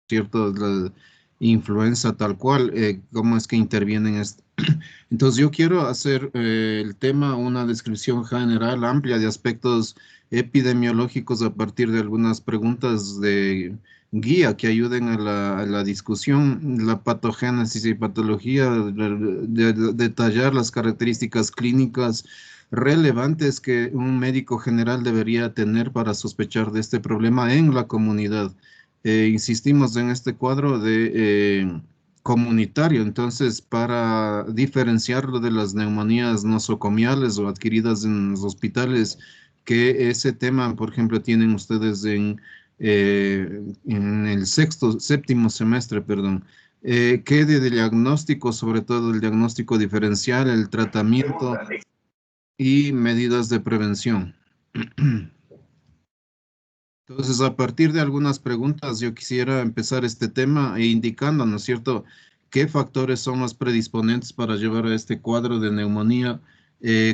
¿cierto? La influenza tal cual, cómo es que intervienen. Entonces yo quiero hacer el tema una descripción general amplia de aspectos epidemiológicos a partir de algunas preguntas de guía que ayuden a la discusión, la patogénesis y patología, detallar las características clínicas relevantes que un médico general debería tener para sospechar de este problema en la comunidad. Insistimos en este cuadro de comunitario, entonces para diferenciarlo de las neumonías nosocomiales o adquiridas en los hospitales, que ese tema, por ejemplo, tienen ustedes en el séptimo semestre, perdón. ¿Qué de diagnóstico, sobre todo el diagnóstico diferencial, el tratamiento y medidas de prevención? Entonces, a partir de algunas preguntas, yo quisiera empezar este tema indicando, ¿no es cierto?, qué factores son los predisponentes para llevar a este cuadro de neumonía,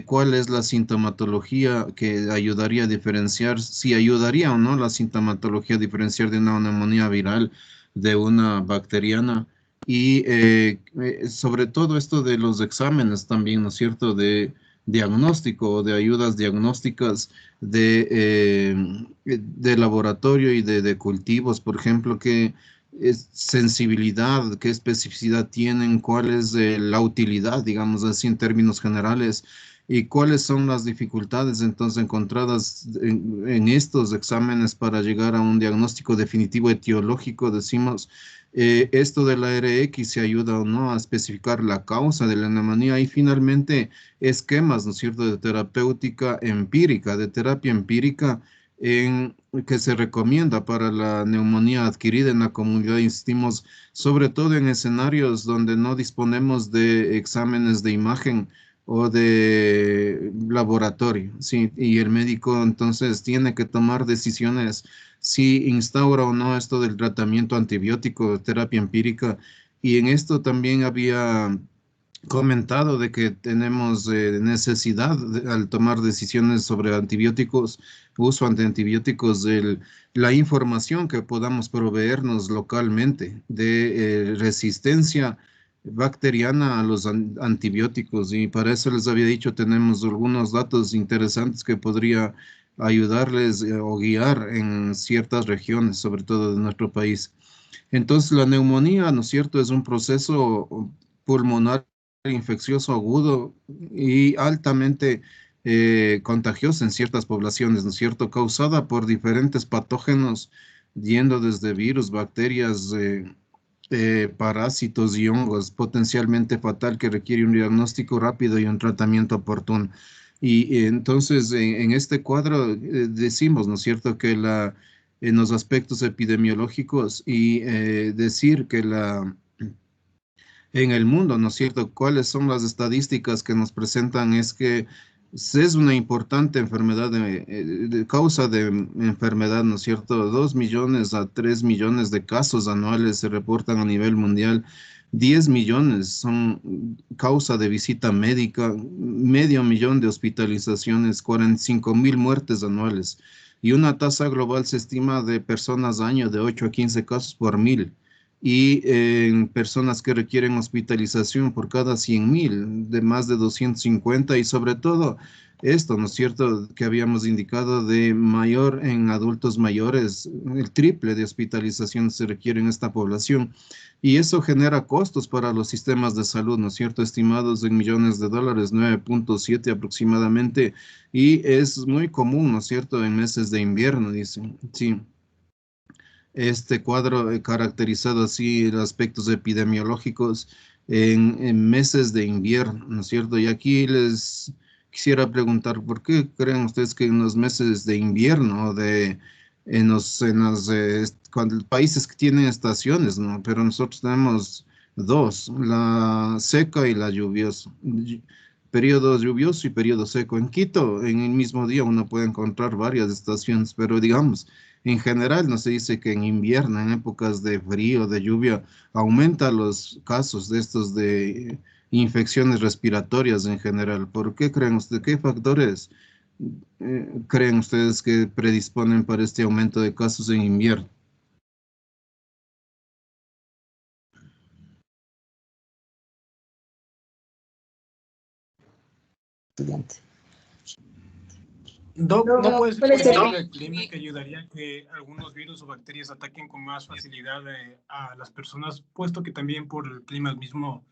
cuál es la sintomatología que ayudaría a diferenciar, si ayudaría o no la sintomatología a diferenciar de una neumonía viral de una bacteriana, y sobre todo esto de los exámenes también, ¿no es cierto?, de diagnóstico o de ayudas diagnósticas de laboratorio y de cultivos, por ejemplo, qué es sensibilidad, qué especificidad tienen, cuál es la utilidad, digamos así, en términos generales, y cuáles son las dificultades entonces encontradas en estos exámenes para llegar a un diagnóstico definitivo etiológico, decimos. Esto de la RX se ayuda o no a especificar la causa de la neumonía y finalmente esquemas, ¿no es cierto?, de terapéutica empírica, de terapia empírica que se recomienda para la neumonía adquirida en la comunidad. Insistimos, sobre todo en escenarios donde no disponemos de exámenes de imagen o de laboratorio, ¿sí? Y el médico entonces tiene que tomar decisiones si instaura o no esto del tratamiento antibiótico, terapia empírica. Y en esto también había comentado de que tenemos necesidad al tomar decisiones sobre antibióticos, uso de antibióticos, la información que podamos proveernos localmente de resistencia bacteriana a los antibióticos. Y para eso les había dicho, tenemos algunos datos interesantes que podría ayudarles o guiar en ciertas regiones, sobre todo de nuestro país. Entonces, la neumonía, ¿no es cierto?, es un proceso pulmonar infeccioso agudo y altamente contagioso en ciertas poblaciones, ¿no es cierto?, causada por diferentes patógenos, yendo desde virus, bacterias, parásitos y hongos, potencialmente fatal que requiere un diagnóstico rápido y un tratamiento oportuno. Y entonces, en este cuadro decimos, ¿no es cierto?, que en los aspectos epidemiológicos y decir que en el mundo, ¿no es cierto? ¿Cuáles son las estadísticas que nos presentan? Es que es una importante enfermedad, de causa de enfermedad, ¿no es cierto? 2 millones a 3 millones de casos anuales se reportan a nivel mundial. 10 millones son causa de visita médica, medio millón de hospitalizaciones, 45.000 muertes anuales y una tasa global se estima de personas año de 8 a 15 casos por mil y en personas que requieren hospitalización por cada 100.000, de más de 250 y sobre todo esto, ¿no es cierto?, que habíamos indicado de mayor en adultos mayores, el triple de hospitalización se requiere en esta población y eso genera costos para los sistemas de salud, ¿no es cierto?, estimados en millones de dólares, 9.7 aproximadamente, y es muy común, ¿no es cierto?, en meses de invierno, dicen, sí. Este cuadro caracterizado así los aspectos epidemiológicos en meses de invierno, ¿no es cierto? Y aquí les quisiera preguntar, ¿por qué creen ustedes que en los meses de invierno o cuando países que tienen estaciones, ¿no? Pero nosotros tenemos dos, la seca y la lluviosa. Periodo lluvioso y periodo seco. En Quito, en el mismo día, uno puede encontrar varias estaciones, pero digamos, en general, no se dice que en invierno, en épocas de frío, de lluvia, aumenta los casos de estos de infecciones respiratorias en general. ¿Por qué creen ustedes? ¿Qué factores creen ustedes que predisponen para este aumento de casos en invierno? estudiante. Doc, ¿no puede ser por el cambio de clima que ayudaría a que algunos virus o bacterias ataquen con más facilidad a las personas, puesto que también por el clima mismo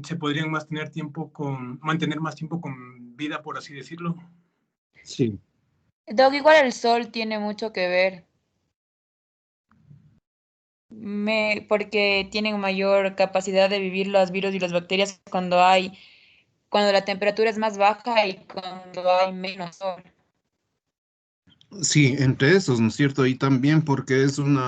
se podrían mantener más tiempo con vida, por así decirlo? Sí. Doc, igual el sol tiene mucho que ver, porque tienen mayor capacidad de vivir los virus y las bacterias cuando la temperatura es más baja y cuando hay menos sol. Sí, entre esos, ¿no es cierto? Y también porque es un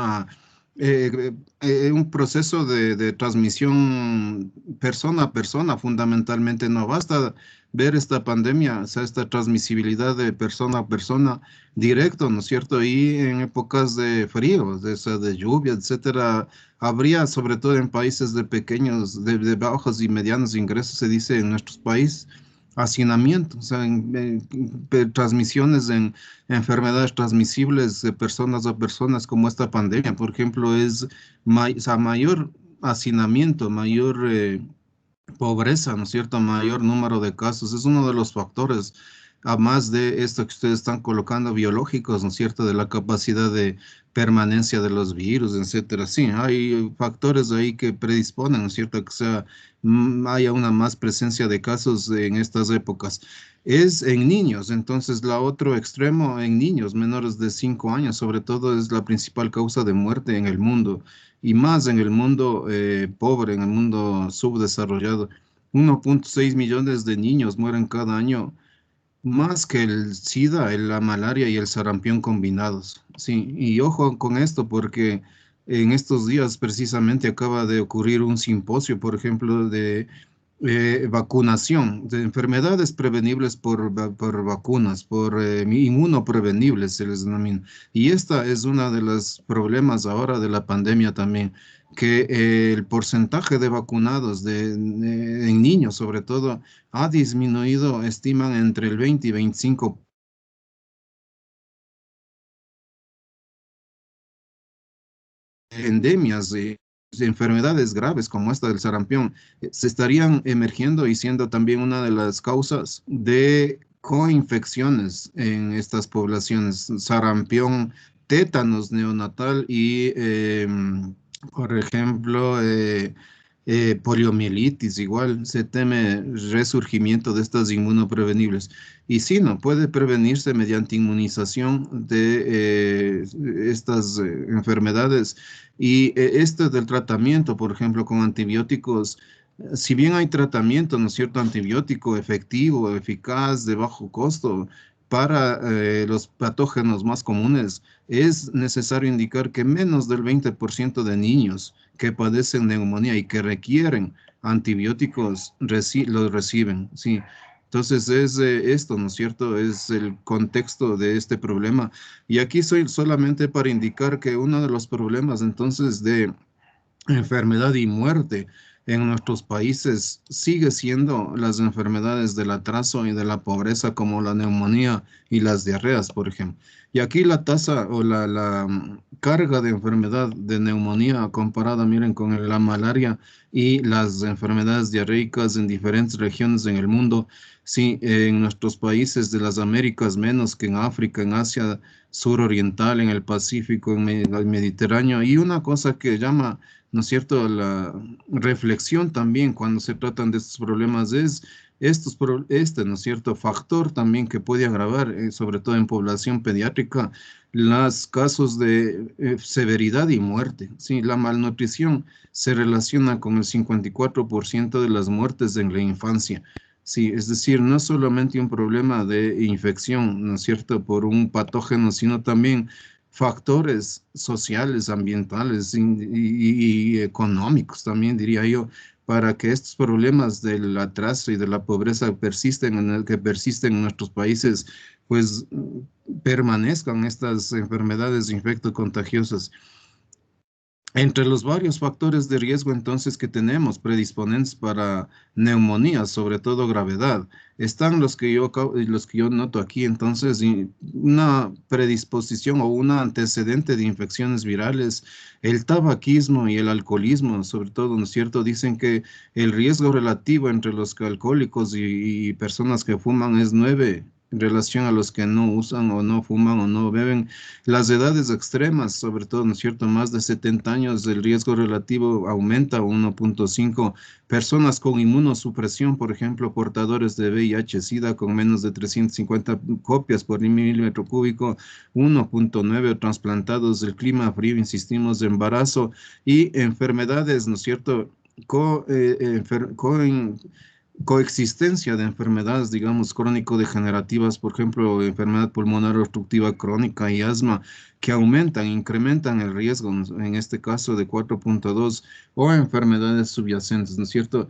proceso de transmisión persona a persona, fundamentalmente. No basta ver esta pandemia, o sea, esta transmisibilidad de persona a persona directo, ¿no es cierto? Y en épocas de frío, de lluvia, etcétera, habría, sobre todo en países de pequeños, de bajos y medianos ingresos, se dice en nuestros países, hacinamiento, o sea, transmisiones en enfermedades transmisibles de personas a personas como esta pandemia, por ejemplo, o sea, mayor hacinamiento, mayor pobreza, ¿no es cierto? Mayor número de casos. Es uno de los factores, además de esto que ustedes están colocando, biológicos, ¿no es cierto? De la capacidad de permanencia de los virus, etcétera. Sí, hay factores ahí que predisponen, ¿no es cierto? Que haya una más presencia de casos en estas épocas. Es en niños, entonces la otro extremo en niños menores de 5 años, sobre todo es la principal causa de muerte en el mundo y más en el mundo pobre, en el mundo subdesarrollado. 1,6 millones de niños mueren cada año, más que el SIDA, la malaria y el sarampión combinados. Sí, y ojo con esto porque en estos días precisamente acaba de ocurrir un simposio, por ejemplo, de vacunación, de enfermedades prevenibles por vacunas, por inmunoprevenibles se les denomina. Y esta es una de los problemas ahora de la pandemia también, que el porcentaje de vacunados en niños sobre todo ha disminuido, estiman entre el 20 y 25 endemias de enfermedades graves como esta del sarampión, se estarían emergiendo y siendo también una de las causas de coinfecciones en estas poblaciones, sarampión, tétanos neonatal y, por ejemplo, poliomielitis, igual se teme resurgimiento de estas inmunoprevenibles. Y sí, no puede prevenirse mediante inmunización de estas enfermedades. Y esto del tratamiento, por ejemplo, con antibióticos, si bien hay tratamiento, ¿no es cierto?, antibiótico efectivo, eficaz, de bajo costo para los patógenos más comunes, es necesario indicar que menos del 20% de niños que padecen neumonía y que requieren antibióticos los reciben, sí. Entonces es esto, ¿no es cierto? Es el contexto de este problema. Y aquí soy solamente para indicar que uno de los problemas entonces de enfermedad y muerte en nuestros países sigue siendo las enfermedades del atraso y de la pobreza como la neumonía y las diarreas, por ejemplo. Y aquí la tasa o la carga de enfermedad de neumonía comparada, miren, con la malaria y las enfermedades diarreicas en diferentes regiones en el mundo, sí, en nuestros países de las Américas menos que en África, en Asia suroriental, en el Pacífico, en el Mediterráneo. Y una cosa que llama, ¿no es cierto?, la reflexión también cuando se tratan de estos problemas es ¿no es cierto?, factor también que puede agravar, sobre todo en población pediátrica, los casos de severidad y muerte. Sí, la malnutrición se relaciona con el 54% de las muertes en la infancia. Sí, es decir, no es solamente un problema de infección, ¿no es cierto?, por un patógeno, sino también factores sociales, ambientales y económicos también, diría yo, para que estos problemas del atraso y de la pobreza que persisten en nuestros países, pues permanezcan estas enfermedades infectocontagiosas. Entre los varios factores de riesgo entonces que tenemos predisponentes para neumonía, sobre todo gravedad, están los que yo noto aquí. Entonces, una predisposición o un antecedente de infecciones virales, el tabaquismo y el alcoholismo, sobre todo, ¿no es cierto? Dicen que el riesgo relativo entre los alcohólicos y personas que fuman es 9 en relación a los que no usan o no fuman o no beben. Las edades extremas, sobre todo, ¿no es cierto? Más de 70 años, el riesgo relativo aumenta a 1.5. Personas con inmunosupresión, por ejemplo, portadores de VIH-Sida con menos de 350 copias por milímetro cúbico, 1.9. Trasplantados del clima frío, insistimos, de embarazo y enfermedades, ¿no es cierto? Co, enfer- co- coexistencia de enfermedades, digamos, crónico-degenerativas, por ejemplo, enfermedad pulmonar obstructiva crónica y asma, que aumentan, incrementan el riesgo, ¿no? En este caso de 4.2, o enfermedades subyacentes, ¿no es cierto?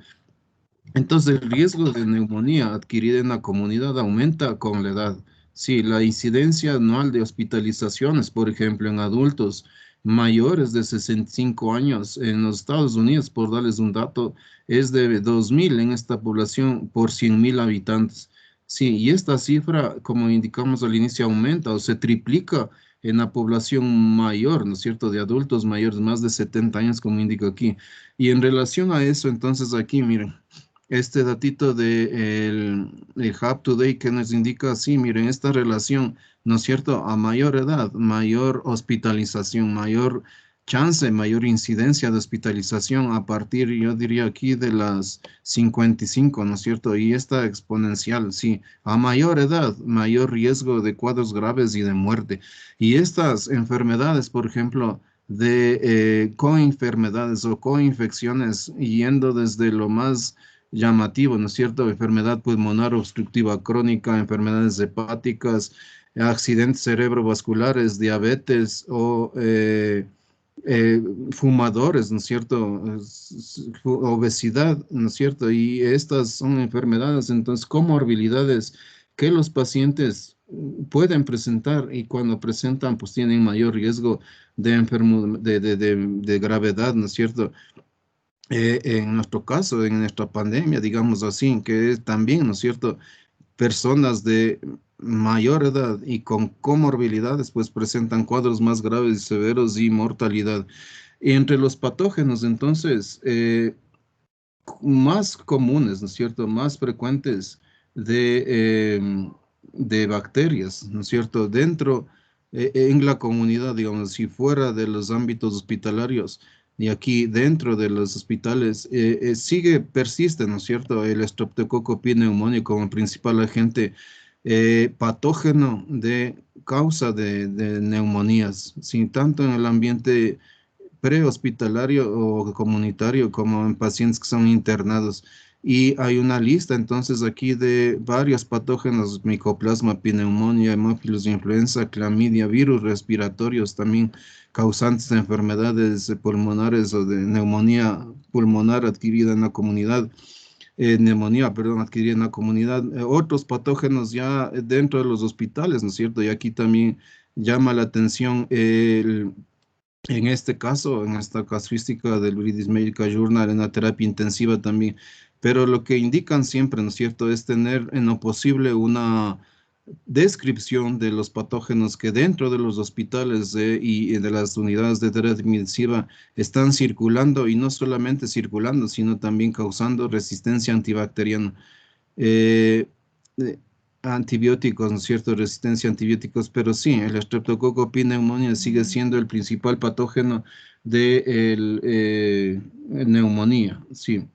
Entonces, el riesgo de neumonía adquirida en la comunidad aumenta con la edad. Sí, la incidencia anual de hospitalizaciones, por ejemplo, en adultos mayores de 65 años en los Estados Unidos, por darles un dato, es de 2.000 en esta población por 100.000 habitantes. Sí, y esta cifra, como indicamos al inicio, aumenta o se triplica en la población mayor, ¿no es cierto?, de adultos mayores, más de 70 años, como indica aquí. Y en relación a eso, entonces aquí, miren, este datito de el Hub Today que nos indica, sí, miren, esta relación, ¿no es cierto? A mayor edad, mayor hospitalización, mayor chance, mayor incidencia de hospitalización a partir, yo diría aquí, de las 55, ¿no es cierto? Y esta exponencial, sí, a mayor edad, mayor riesgo de cuadros graves y de muerte. Y estas enfermedades, por ejemplo, de coenfermedades o coinfecciones, yendo desde lo más llamativo, ¿no es cierto? Enfermedad pulmonar obstructiva crónica, enfermedades hepáticas, accidentes cerebrovasculares, diabetes o fumadores, ¿no es cierto? Obesidad, ¿no es cierto? Y estas son enfermedades, entonces, comorbilidades que los pacientes pueden presentar y cuando presentan, pues tienen mayor riesgo de de gravedad, ¿no es cierto? En nuestro caso, en nuestra pandemia, digamos así, que es también, ¿no es cierto? Personas de mayor edad y con comorbilidades, pues presentan cuadros más graves y severos y mortalidad. Y entre los patógenos, entonces, más comunes, ¿no es cierto? Más frecuentes de bacterias, ¿no es cierto? Dentro, en la comunidad, digamos, si fuera de los ámbitos hospitalarios y aquí dentro de los hospitales, persiste, ¿no es cierto? El Streptococcus pneumoniae como principal agente patógeno de causa de neumonías, sin tanto en el ambiente prehospitalario o comunitario como en pacientes que son internados. Y hay una lista entonces aquí de varios patógenos, Mycoplasma, pneumonia, hemófilos, influenza, clamidia, virus respiratorios también causantes de enfermedades pulmonares o de neumonía pulmonar adquirida en la comunidad, neumonía, perdón, adquirida en la comunidad. Otros patógenos ya dentro de los hospitales, ¿no es cierto? Y aquí también llama la atención en este caso, en esta casuística del British Medical Journal, en la terapia intensiva también, pero lo que indican siempre, ¿no es cierto?, es tener en lo posible una descripción de los patógenos que dentro de los hospitales y de las unidades de terapia intensiva están circulando y no solamente circulando, sino también causando resistencia antibacteriana. Eh, eh, Antibióticos, ¿no es cierto? Resistencia a antibióticos, pero sí, el Streptococcus pneumoniae sigue siendo el principal patógeno de neumonía, sí.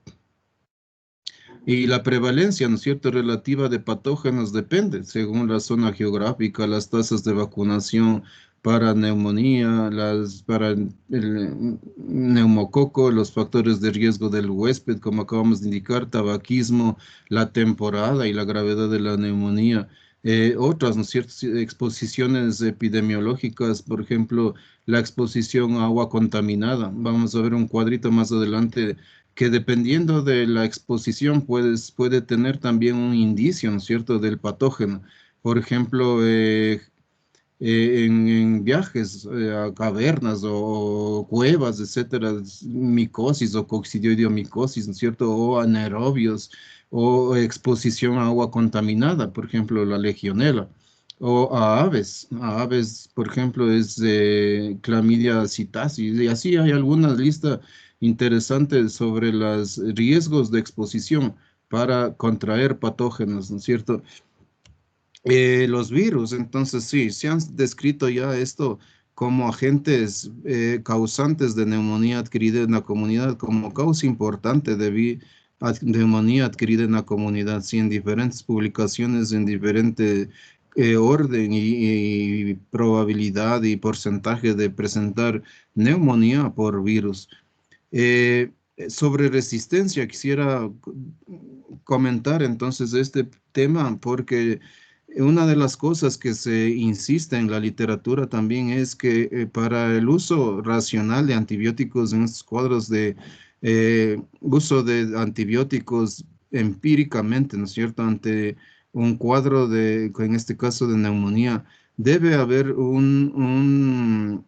Y la prevalencia, ¿no es cierto?, relativa de patógenos depende según la zona geográfica, las tasas de vacunación para neumonía, para el neumococo, los factores de riesgo del huésped, como acabamos de indicar, tabaquismo, la temporada y la gravedad de la neumonía. Otras, ¿no es cierto?, sí, exposiciones epidemiológicas, por ejemplo, la exposición a agua contaminada. Vamos a ver un cuadrito más adelante que dependiendo de la exposición puede tener también un indicio, ¿no es cierto?, del patógeno. Por ejemplo, en viajes a cavernas o cuevas, etcétera, micosis o coccidioidomicosis, ¿no es cierto? O anaerobios o exposición a agua contaminada, por ejemplo, la legionela. O a aves, por ejemplo, es clamidia citasis, y así hay algunas listas interesantes sobre los riesgos de exposición para contraer patógenos, ¿no es cierto? Los virus, entonces sí, se han descrito ya esto como agentes causantes de neumonía adquirida en la comunidad, como causa importante de neumonía adquirida en la comunidad, sí, en diferentes publicaciones, en diferente orden y probabilidad y porcentaje de presentar neumonía por virus. Sobre resistencia, quisiera comentar entonces este tema porque una de las cosas que se insiste en la literatura también es que para el uso racional de antibióticos en estos cuadros de uso de antibióticos empíricamente, ¿no es cierto?, ante un cuadro de, en este caso de neumonía, debe haber una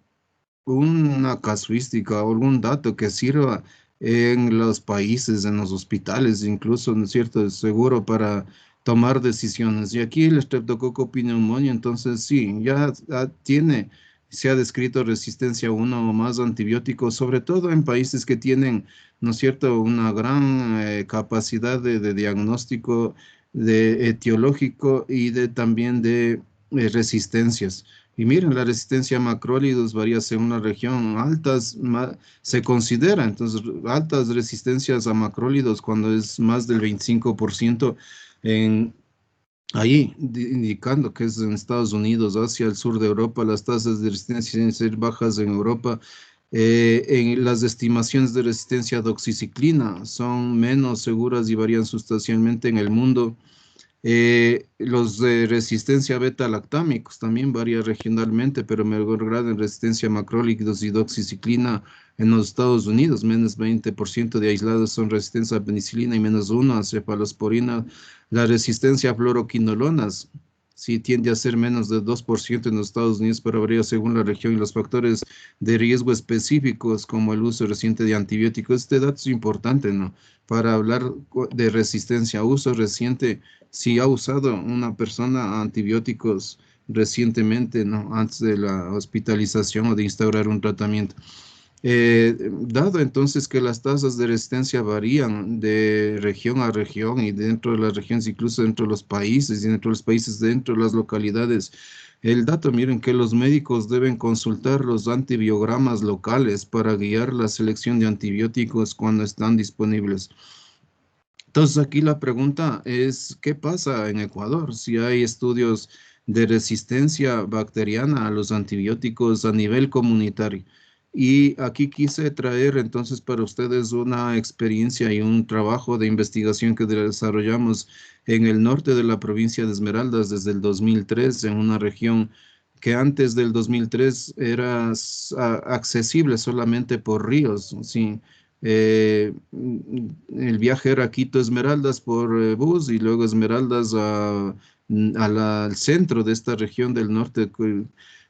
casuística o algún dato que sirva en los países, en los hospitales, incluso, ¿no es cierto?, es seguro para tomar decisiones. Y aquí el Streptococcus pneumoniae, entonces sí, se ha descrito resistencia a uno o más antibióticos, sobre todo en países que tienen, ¿no es cierto?, una gran capacidad de diagnóstico de etiológico y de también de resistencias. Y miren, la resistencia a macrólidos varía según la región. Se considera entonces altas resistencias a macrólidos cuando es más del 25% en, ahí, indicando que es en Estados Unidos, hacia el sur de Europa, las tasas de resistencia deben ser bajas en Europa. En las estimaciones de resistencia a doxiciclina son menos seguras y varían sustancialmente en el mundo. Los de resistencia a beta-lactámicos también varía regionalmente, pero mejor grado en resistencia a macrólidos y doxiciclina en los Estados Unidos. Menos 20% de aislados son resistentes a penicilina y menos 1 a cefalosporina. La resistencia a fluoroquinolonas sí tiende a ser menos de 2% en los Estados Unidos, pero varía según la región y los factores de riesgo específicos como el uso reciente de antibióticos. Este dato es importante, ¿no? Para hablar de resistencia a uso reciente, si ha usado una persona antibióticos recientemente, ¿no? Antes de la hospitalización o de instaurar un tratamiento. Dado entonces que las tasas de resistencia varían de región a región y dentro de las regiones, incluso dentro de los países y dentro de los países, dentro de las localidades, el dato, miren que los médicos deben consultar los antibiogramas locales para guiar la selección de antibióticos cuando están disponibles. Entonces aquí la pregunta es, ¿qué pasa en Ecuador? Si hay estudios de resistencia bacteriana a los antibióticos a nivel comunitario. Y aquí quise traer entonces para ustedes una experiencia y un trabajo de investigación que desarrollamos en el norte de la provincia de Esmeraldas desde el 2003, en una región que antes del 2003 era accesible solamente por ríos, ¿sí? El viaje era Quito Esmeraldas por bus y luego Esmeraldas al centro de esta región del norte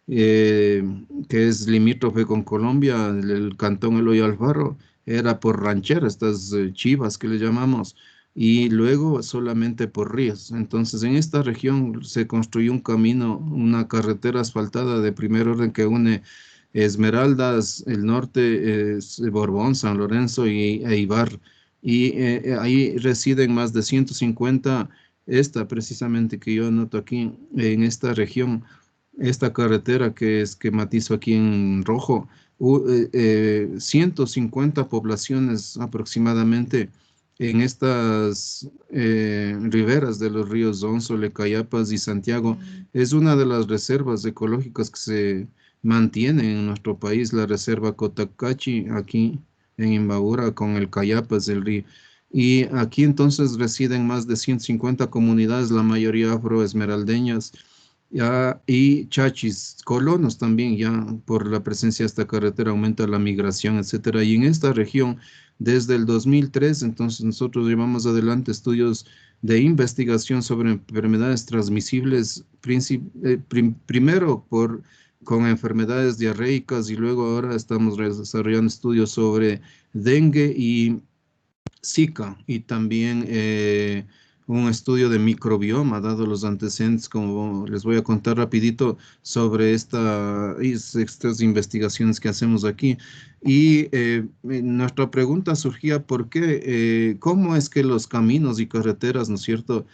eh, que es limítrofe con Colombia, el cantón Eloy Alfaro, era por ranchera, estas chivas que le llamamos, y luego solamente por ríos. Entonces en esta región se construyó un camino, una carretera asfaltada de primer orden que une Esmeraldas, el norte, Borbón, San Lorenzo y Eibar. Y ahí residen más de 150, esta precisamente que yo anoto aquí, en esta región, esta carretera que esquematizo aquí en rojo, 150 poblaciones aproximadamente en estas riberas de los ríos Donsole, Cayapas y Santiago. Es una de las reservas ecológicas que se mantiene en nuestro país, la reserva Cotacachi, aquí en Imbabura, con el Cayapas del río. Y aquí entonces residen más de 150 comunidades, la mayoría afroesmeraldeñas, ya, y chachis, colonos también, ya por la presencia de esta carretera aumenta la migración, etcétera. Y en esta región, desde el 2003, entonces nosotros llevamos adelante estudios de investigación sobre enfermedades transmisibles, primero con enfermedades diarreicas y luego ahora estamos desarrollando estudios sobre dengue y Zika y también un estudio de microbioma, dado los antecedentes, como les voy a contar rapidito sobre estas investigaciones que hacemos aquí. Y nuestra pregunta surgía, ¿por qué? ¿Cómo es que los caminos y carreteras, ¿no es cierto?,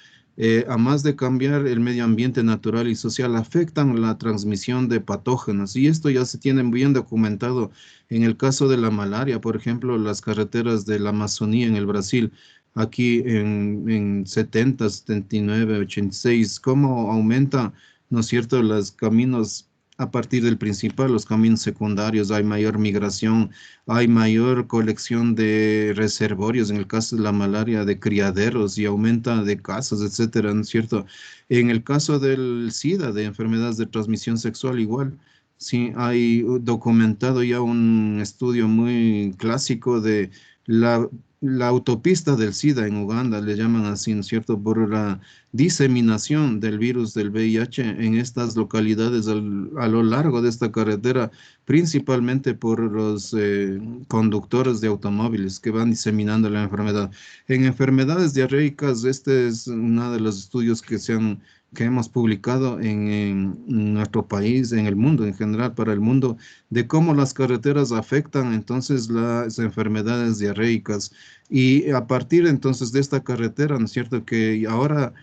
a más de cambiar el medio ambiente natural y social, afectan la transmisión de patógenos. Y esto ya se tiene bien documentado en el caso de la malaria, por ejemplo, las carreteras de la Amazonía en el Brasil, aquí en 70, 79, 86, cómo aumenta, ¿no es cierto?, los caminos a partir del principal, los caminos secundarios, hay mayor migración, hay mayor colección de reservorios, en el caso de la malaria, de criaderos y aumenta de casas, etcétera, ¿no es cierto? En el caso del SIDA, de enfermedades de transmisión sexual, igual. Sí, hay documentado ya un estudio muy clásico de la, la autopista del SIDA en Uganda, le llaman así, ¿no es cierto?, por la diseminación del virus del VIH en estas localidades a lo largo de esta carretera, principalmente por los conductores de automóviles que van diseminando la enfermedad. En enfermedades diarreicas, este es uno de los estudios que hemos publicado en nuestro país, en el mundo en general, para el mundo, de cómo las carreteras afectan entonces las enfermedades diarreicas. Y a partir entonces de esta carretera, ¿no es cierto?, que ahora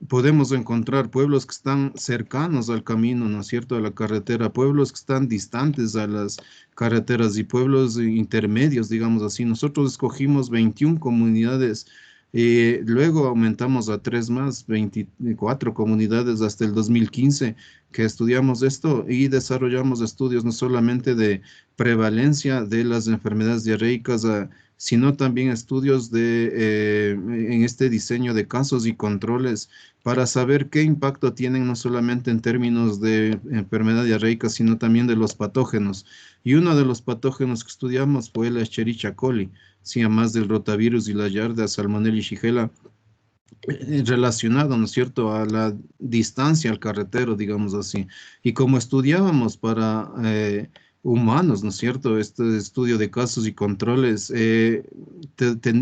podemos encontrar pueblos que están cercanos al camino, ¿no es cierto?, a la carretera, pueblos que están distantes a las carreteras y pueblos intermedios, digamos así. Nosotros escogimos 21 comunidades, luego aumentamos a 3 más, 24 comunidades hasta el 2015 que estudiamos esto y desarrollamos estudios no solamente de prevalencia de las enfermedades diarreicas, sino también estudios en este diseño de casos y controles para saber qué impacto tienen no solamente en términos de enfermedad diarreica, sino también de los patógenos. Y uno de los patógenos que estudiamos fue la Escherichia coli, sí, además del rotavirus y la Yardia, Salmonella y Shigella, relacionado, ¿no es cierto?, a la distancia al carretero, digamos así. Y como estudiábamos para humanos, ¿no es cierto?, este estudio de casos y controles,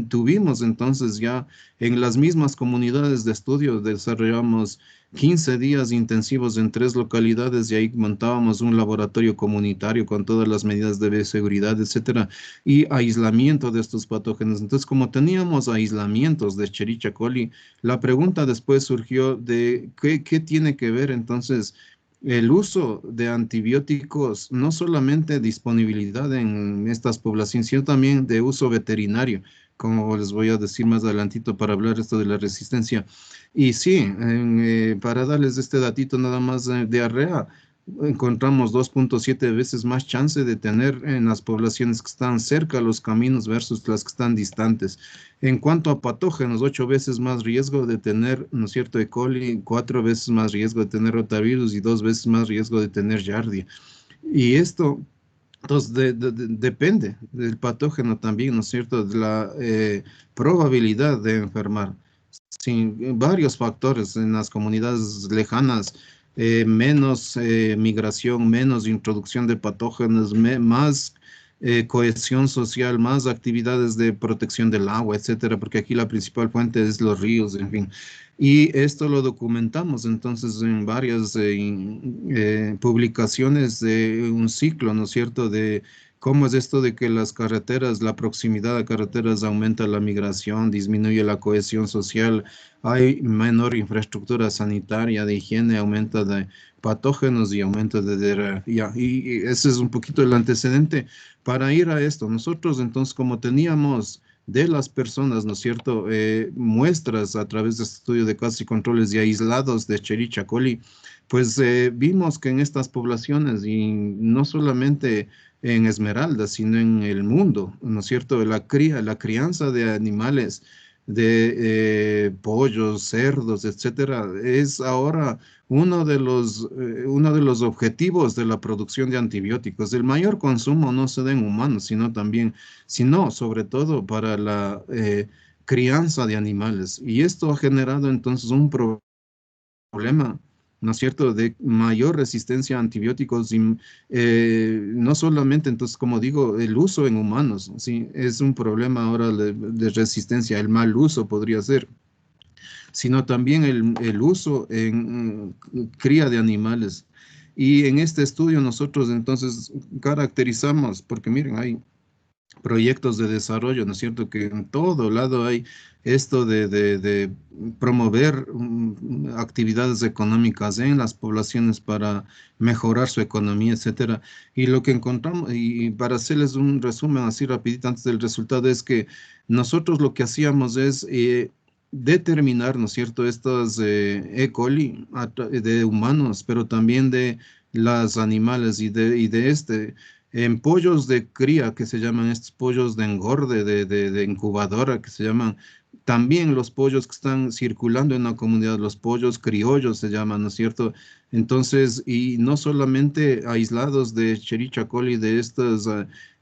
tuvimos entonces ya en las mismas comunidades de estudio, desarrollamos 15 días intensivos en 3 localidades y ahí montábamos un laboratorio comunitario con todas las medidas de bioseguridad, etcétera, y aislamiento de estos patógenos. Entonces, como teníamos aislamientos de Escherichia coli, la pregunta después surgió de qué tiene que ver entonces el uso de antibióticos, no solamente disponibilidad en estas poblaciones, sino también de uso veterinario, como les voy a decir más adelantito para hablar esto de la resistencia. Y sí, para darles este datito nada más, diarrea, encontramos 2.7 veces más chance de tener en las poblaciones que están cerca a los caminos versus las que están distantes. En cuanto a patógenos, 8 veces más riesgo de tener, ¿no es cierto?, E. coli, 4 veces más riesgo de tener rotavirus y 2 veces más riesgo de tener Yardia. Y esto, entonces, depende del patógeno también, ¿no es cierto?, de la probabilidad de enfermar. Sin varios factores en las comunidades lejanas, menos migración, menos introducción de patógenos, más cohesión social, más actividades de protección del agua, etcétera, porque aquí la principal fuente es los ríos, en fin. Y esto lo documentamos entonces en varias publicaciones de un ciclo, ¿no es cierto?, de cómo es esto de que las carreteras, la proximidad a carreteras aumenta la migración, disminuye la cohesión social, hay menor infraestructura sanitaria, de higiene, aumenta de patógenos y aumenta y ese es un poquito el antecedente para ir a esto. Nosotros entonces, como teníamos de las personas, ¿no es cierto?, muestras a través de este estudio de casos y controles y aislados de Escherichia coli, pues vimos que en estas poblaciones, y no solamente en Esmeralda, sino en el mundo, ¿no es cierto?, la crianza de animales, de pollos, cerdos, etcétera, es ahora uno de los objetivos de la producción de antibióticos. El mayor consumo no se da en humanos, sino sobre todo para la crianza de animales. Y esto ha generado entonces un problema, ¿no es cierto?, de mayor resistencia a antibióticos y no solamente, entonces, como digo, el uso en humanos, ¿sí? Es un problema ahora de resistencia, el mal uso podría ser, sino también el uso en cría de animales. Y en este estudio nosotros entonces caracterizamos, porque miren, hay proyectos de desarrollo, ¿no es cierto? Que en todo lado hay esto de promover actividades económicas en las poblaciones para mejorar su economía, etcétera. Y lo que encontramos, y para hacerles un resumen así rapidito antes del resultado, es que nosotros lo que hacíamos es determinar, ¿no es cierto?, estos E. coli de humanos, pero también de las animales y de en pollos de cría, que se llaman estos pollos de engorde, de incubadora, que se llaman también los pollos que están circulando en la comunidad, los pollos criollos se llaman, ¿no es cierto? Entonces, y no solamente aislados de Escherichia coli, de estos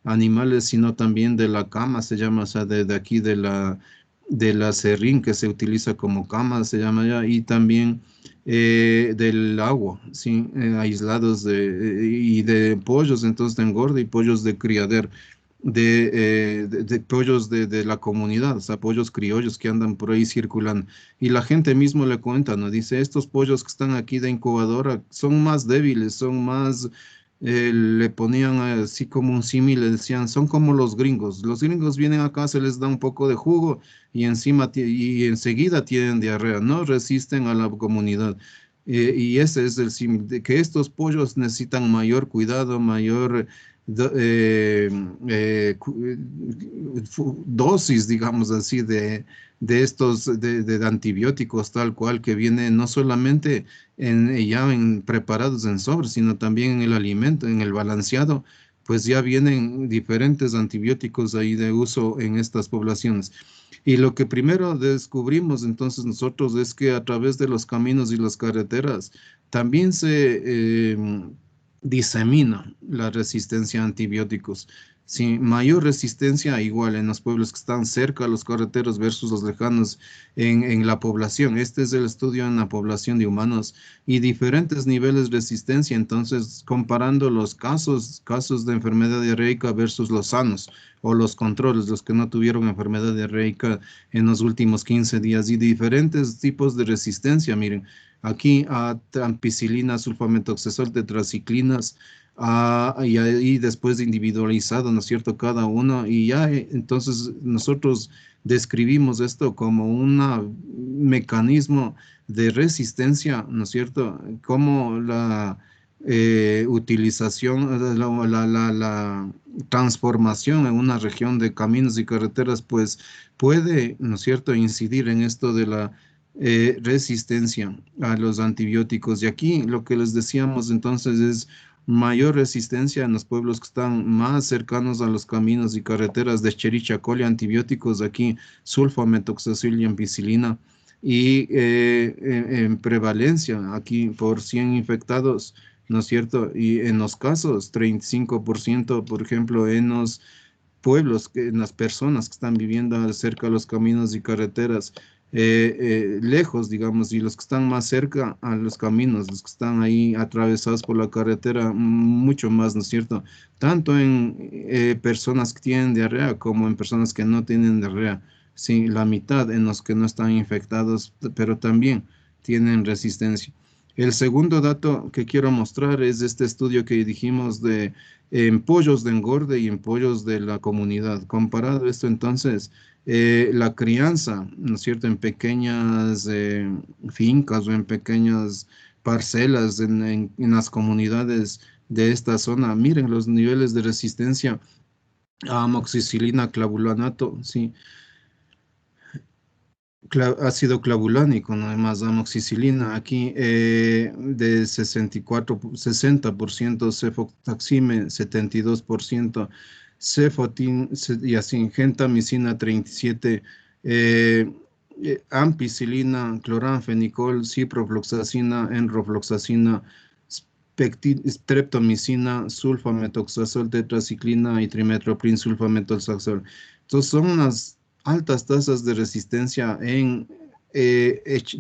animales, sino también de la cama, se llama, o sea, de aquí de la serrín que se utiliza como cama, se llama ya, y también del agua, ¿sí? Aislados y de pollos, entonces de engorde y pollos de criader, de pollos de la comunidad, o sea, pollos criollos que andan por ahí circulando. Y la gente mismo le cuenta, ¿no? Dice, estos pollos que están aquí de incubadora son más débiles, son más, le ponían así como un símil, le decían, son como los gringos. Los gringos vienen acá, se les da un poco de jugo y encima y enseguida tienen diarrea, no resisten a la comunidad. Y ese es el símil, de que estos pollos necesitan mayor cuidado, mayor dosis, digamos así, de estos de antibióticos tal cual que vienen no solamente ya en preparados en sobre, sino también en el alimento, en el balanceado, pues ya vienen diferentes antibióticos ahí de uso en estas poblaciones. Y lo que primero descubrimos entonces nosotros es que a través de los caminos y las carreteras también se disemina la resistencia a antibióticos. Sí, mayor resistencia igual en los pueblos que están cerca a los carreteros versus los lejanos en la población. Este es el estudio en la población de humanos y diferentes niveles de resistencia. Entonces, comparando los casos de enfermedad diarreica versus los sanos o los controles, los que no tuvieron enfermedad diarreica en los últimos 15 días y diferentes tipos de resistencia. Miren, aquí a ampicilina, sulfametoxazol, tetraciclinas, y ahí después individualizado, ¿no es cierto?, cada uno, y ya entonces nosotros describimos esto como un mecanismo de resistencia, ¿no es cierto?, como la utilización, la transformación en una región de caminos y carreteras, pues puede, ¿no es cierto?, incidir en esto de la resistencia a los antibióticos. Y aquí lo que les decíamos entonces es mayor resistencia en los pueblos que están más cercanos a los caminos y carreteras de Escherichia coli, antibióticos aquí, sulfametoxazol y ampicilina. Y en prevalencia aquí por 100 infectados, ¿no es cierto? Y en los casos, 35%, por ejemplo, en los pueblos, en las personas que están viviendo cerca de los caminos y carreteras, lejos, digamos, y los que están más cerca a los caminos, los que están ahí atravesados por la carretera, mucho más, ¿no es cierto? Tanto en personas que tienen diarrea como en personas que no tienen diarrea. Sí, la mitad en los que no están infectados, pero también tienen resistencia. El segundo dato que quiero mostrar es este estudio que dijimos de en pollos de engorde y en pollos de la comunidad. Comparado esto entonces, la crianza, ¿no es cierto?, en pequeñas fincas o en pequeñas parcelas en las comunidades de esta zona. Miren los niveles de resistencia a amoxicilina, clavulanato, sí, ácido clavulánico, ¿no? Además, amoxicilina, aquí de 64, 60%, cefotaxime 72%, cefotin y así, gentamicina 37%, ampicilina, cloranfenicol, ciprofloxacina, enrofloxacina, streptomicina, sulfametoxazol, tetraciclina y trimetoprim sulfametolazol. Entonces son unas altas tasas de resistencia de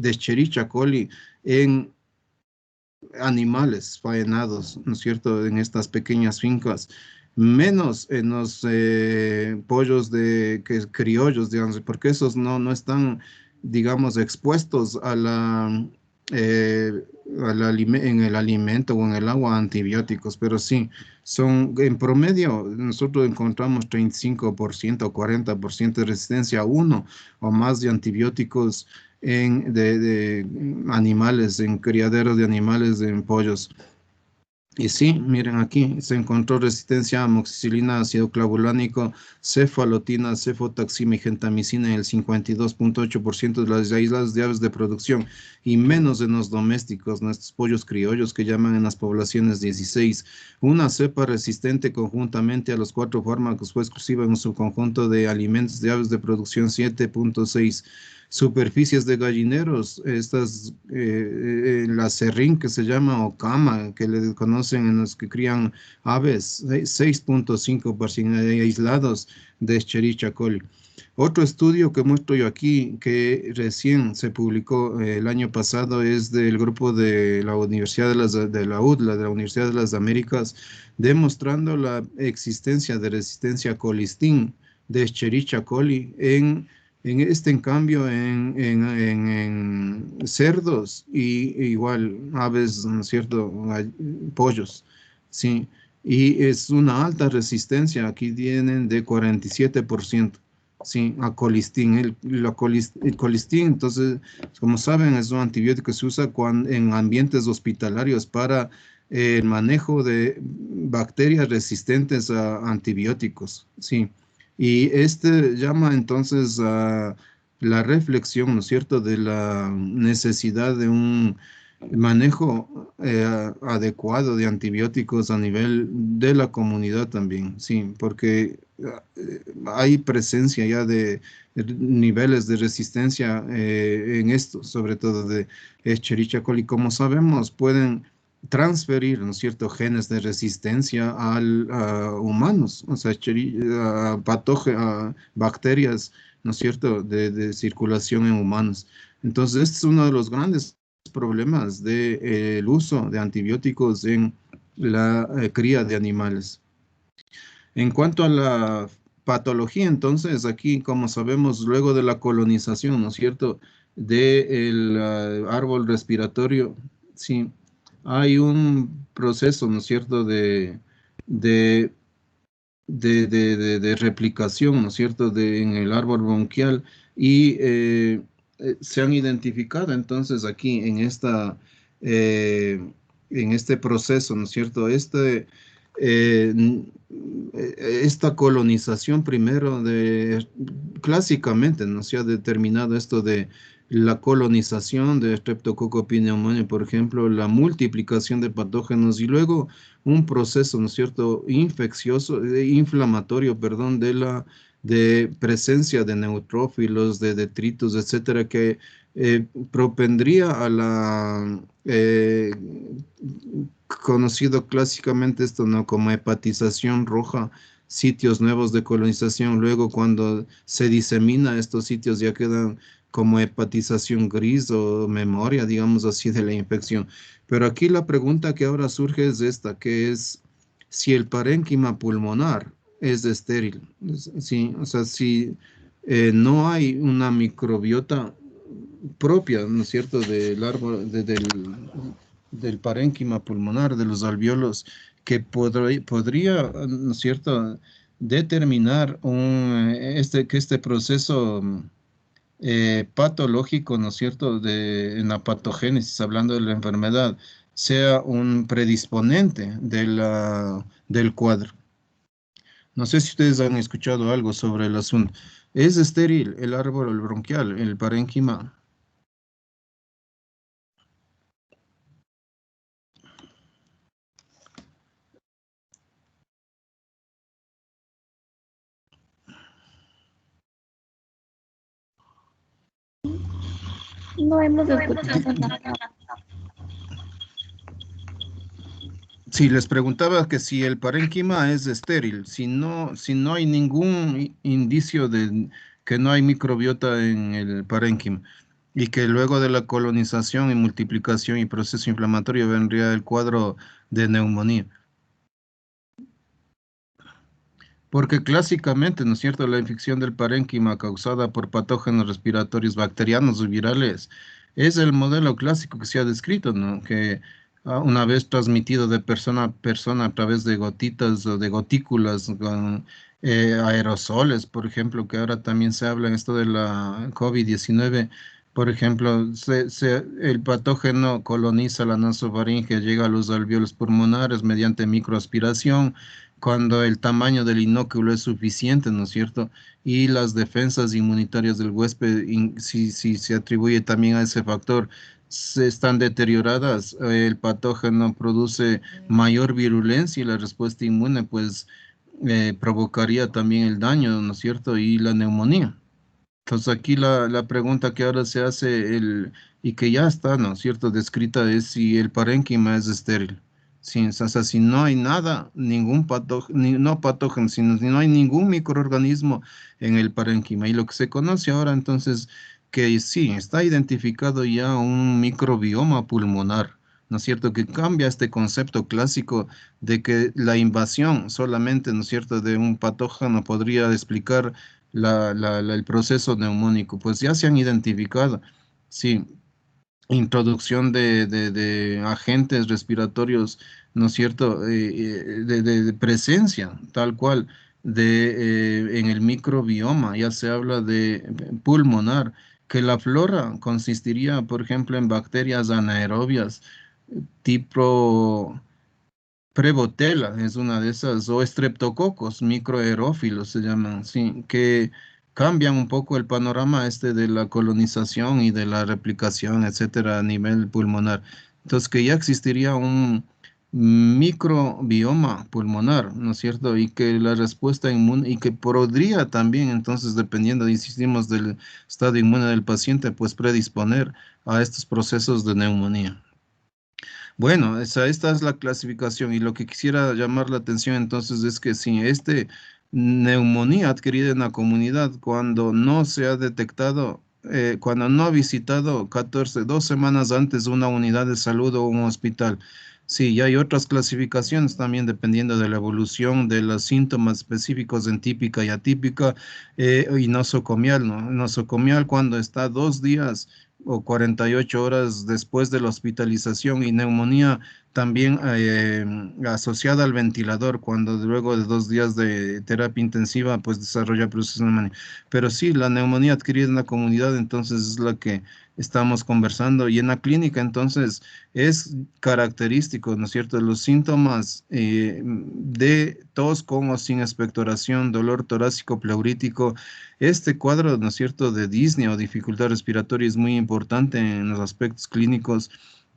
Escherichia coli en animales faenados, ¿no es cierto?, en estas pequeñas fincas, menos en los pollos criollos, digamos, porque esos no están, digamos, expuestos a eh, en el alimento o en el agua a antibióticos, pero sí, son en promedio, nosotros encontramos 35% o 40% de resistencia a uno o más de antibióticos de animales, en criaderos de animales, en pollos. Y sí, miren aquí, se encontró resistencia a amoxicilina, ácido clavulánico, cefalotina, cefotaxima y gentamicina en el 52.8% de las islas de aves de producción y menos en los domésticos, nuestros pollos criollos que llaman en las poblaciones 16. Una cepa resistente conjuntamente a los 4 fármacos fue exclusiva en su conjunto de alimentos de aves de producción 7.6. Superficies de gallineros, la serrín que se llama o cama, que le conocen en los que crían aves, 6.5% aislados de Escherichia coli. Otro estudio que muestro yo aquí, que recién se publicó el año pasado, es del grupo de la Universidad de la UDLA, de la Universidad de las Américas, demostrando la existencia de resistencia a colistin de Escherichia coli en cambio, en cerdos y igual aves, ¿no es cierto? Pollos, sí. Y es una alta resistencia, aquí tienen de 47%, sí, a colistin. El colistin, entonces, como saben, es un antibiótico que se usa en ambientes hospitalarios para el manejo de bacterias resistentes a antibióticos, sí. Y este llama entonces a la reflexión, ¿no es cierto?, de la necesidad de un manejo adecuado de antibióticos a nivel de la comunidad también, sí, porque hay presencia ya de niveles de resistencia en esto, sobre todo de Escherichia coli. Como sabemos, pueden transferir, ¿no es cierto?, genes de resistencia a humanos, o sea, a bacterias, ¿no es cierto?, de circulación en humanos. Entonces, este es uno de los grandes problemas del uso de antibióticos en la cría de animales. En cuanto a la patología, entonces, aquí, como sabemos, luego de la colonización, ¿no es cierto?, del árbol respiratorio, sí, hay un proceso, ¿no es cierto?, de, de replicación, ¿no es cierto?, en el árbol bronquial y se han identificado entonces aquí en este proceso, ¿no es cierto?, esta colonización primero clásicamente, ¿no? Se ha determinado esto de la colonización de Streptococcus pneumoniae, por ejemplo, la multiplicación de patógenos y luego un proceso, ¿no es cierto?, inflamatorio, perdón, de presencia de neutrófilos, de detritus, etcétera, que propendría a la conocido clásicamente esto, ¿no?, como hepatización roja, sitios nuevos de colonización. Luego, cuando se disemina, estos sitios ya quedan como hepatización gris o memoria, digamos así, de la infección. Pero aquí la pregunta que ahora surge es esta, que es si el parénquima pulmonar es estéril. Sí, o sea, si no hay una microbiota propia, ¿no es cierto?, del árbol, del parénquima pulmonar, de los alvéolos, que podría, ¿no es cierto?, determinar que este proceso patológico, ¿no es cierto?, en la patogénesis, hablando de la enfermedad, sea un predisponente del cuadro. No sé si ustedes han escuchado algo sobre el asunto. ¿Es estéril el árbol bronquial, el parénquima? No hemos escuchado nada. Sí, les preguntaba que si el parénquima es estéril, si no hay ningún indicio que no hay microbiota en el parénquima y que luego de la colonización y multiplicación y proceso inflamatorio vendría el cuadro de neumonía. Porque clásicamente, ¿no es cierto?, la infección del parénquima causada por patógenos respiratorios bacterianos o virales es el modelo clásico que se ha descrito, ¿no? Que una vez transmitido de persona a persona a través de gotitas o de gotículas con aerosoles, por ejemplo, que ahora también se habla en esto de la COVID-19. Por ejemplo, el patógeno coloniza la nasofaringe, llega a los alvéolos pulmonares mediante microaspiración cuando el tamaño del inóculo es suficiente, ¿no es cierto? Y las defensas inmunitarias del huésped, si se atribuye también a ese factor, se están deterioradas, el patógeno produce mayor virulencia y la respuesta inmune, pues, provocaría también el daño, ¿no es cierto? Y la neumonía. Entonces aquí la pregunta que ahora se hace y que ya está, ¿no es cierto?, descrita es si el parénquima es estéril. Si, o sea, si no hay nada, ningún patógeno, no patógeno, sino si no hay ningún microorganismo en el parénquima. Y lo que se conoce ahora entonces que sí, está identificado ya un microbioma pulmonar, ¿no es cierto?, que cambia este concepto clásico de que la invasión solamente, ¿no es cierto?, de un patógeno podría explicar el proceso neumónico, pues ya se han identificado, sí, introducción de agentes respiratorios, ¿no es cierto?, de presencia, tal cual, en el microbioma, ya se habla de pulmonar, que la flora consistiría, por ejemplo, en bacterias anaerobias, tipo Prebotella es una de esas, o estreptococos, microaerófilos se llaman, sí, que cambian un poco el panorama este de la colonización y de la replicación, etcétera, a nivel pulmonar. Entonces, que ya existiría un microbioma pulmonar, ¿no es cierto? Y que la respuesta inmune, y que podría también, entonces, dependiendo, insistimos, del estado inmune del paciente, pues predisponer a estos procesos de neumonía. Bueno, esta es la clasificación y lo que quisiera llamar la atención entonces es que si neumonía adquirida en la comunidad cuando no se ha detectado, cuando no ha visitado 2 semanas antes una unidad de salud o un hospital. Sí, y hay otras clasificaciones también dependiendo de la evolución de los síntomas específicos en típica y atípica y nosocomial, ¿no? Nosocomial cuando está 2 días o 48 horas después de la hospitalización y neumonía también asociada al ventilador, cuando luego de 2 días de terapia intensiva pues desarrolla procesos de neumonía. Pero sí, la neumonía adquirida en la comunidad entonces es la que estamos conversando y en la clínica entonces es característico, ¿no es cierto?, los síntomas de tos con o sin expectoración, dolor torácico pleurítico. Este cuadro, ¿no es cierto?, de disnea o dificultad respiratoria es muy importante en los aspectos clínicos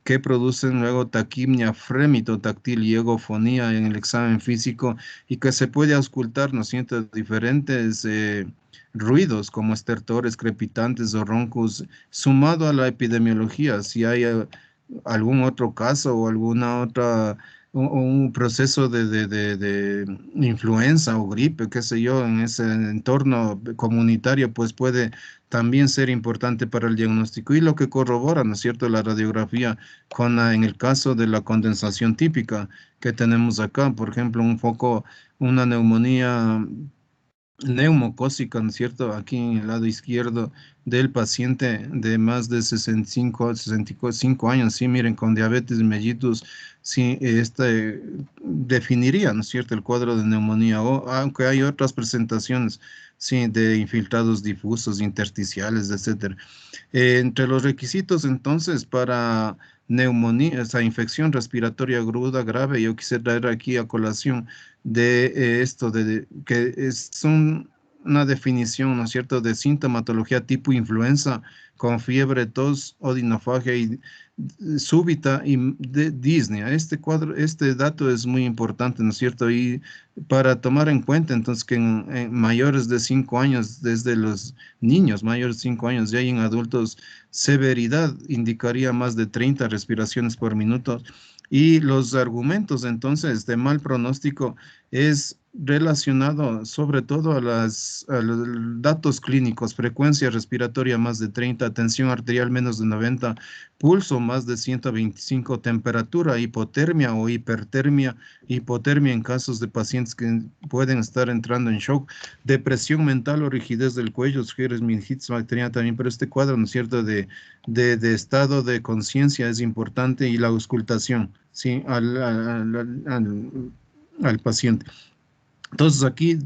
que producen luego taquimia, frémito táctil y egofonía en el examen físico y que se puede auscultar, ¿no es cierto?, diferentes ruidos como estertores, crepitantes o roncos, sumado a la epidemiología, si hay algún otro caso o alguna otra un proceso de influenza o gripe, qué sé yo, en ese entorno comunitario, pues puede también ser importante para el diagnóstico. Y lo que corrobora, ¿no es cierto?, la radiografía en el caso de la condensación típica que tenemos acá, por ejemplo, una neumonía neumocócica, ¿no es cierto?, aquí en el lado izquierdo del paciente de más de 65 años, sí, miren, con diabetes mellitus, sí, definiría, ¿no es cierto?, el cuadro de neumonía, aunque hay otras presentaciones, sí, de infiltrados difusos, intersticiales, etcétera. Entre los requisitos, entonces, para neumonía, esa infección respiratoria aguda grave, yo quisiera traer aquí a colación de esto, que es una definición, ¿no es cierto?, de sintomatología tipo influenza con fiebre, tos, odinofagia y súbita y de disnea. Este dato es muy importante, ¿no es cierto? Y para tomar en cuenta, entonces, que en mayores de 5 años, desde los niños mayores de 5 años, ya hay en adultos, severidad indicaría más de 30 respiraciones por minuto. Y los argumentos, entonces, de mal pronóstico es relacionado sobre todo a los datos clínicos: frecuencia respiratoria más de 30, tensión arterial menos de 90, pulso más de 125, temperatura, hipotermia o hipertermia, hipotermia en casos de pacientes que pueden estar entrando en shock, depresión mental o rigidez del cuello, sugieres meningitis bacteriana también, pero este cuadro, ¿no es cierto?, de estado de conciencia es importante, y la auscultación, ¿sí?, al paciente. Entonces aquí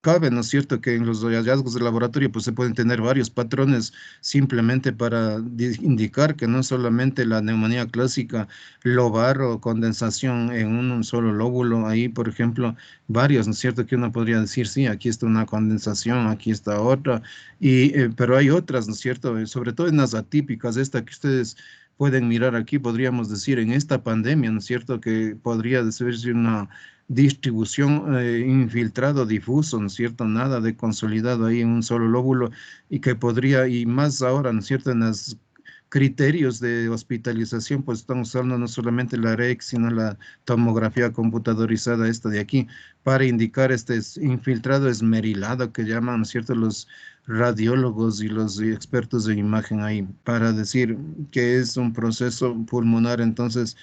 cabe, ¿no es cierto?, que en los hallazgos de laboratorio pues se pueden tener varios patrones simplemente para indicar que no solamente la neumonía clásica lobar o condensación en un solo lóbulo, ahí por ejemplo varios, ¿no es cierto?, que uno podría decir, sí, aquí está una condensación, aquí está otra, pero hay otras, ¿no es cierto?, sobre todo en las atípicas, esta que ustedes pueden mirar aquí, podríamos decir en esta pandemia, ¿no es cierto?, que podría decirse una distribución infiltrado difuso, ¿no es cierto?, nada de consolidado ahí en un solo lóbulo, y que podría, y más ahora, ¿no es cierto?, en los criterios de hospitalización, pues estamos usando no solamente la REX, sino la tomografía computadorizada, esta de aquí, para indicar este infiltrado esmerilado que llaman, ¿no es cierto?, los radiólogos y los expertos en imagen ahí, para decir que es un proceso pulmonar. Entonces,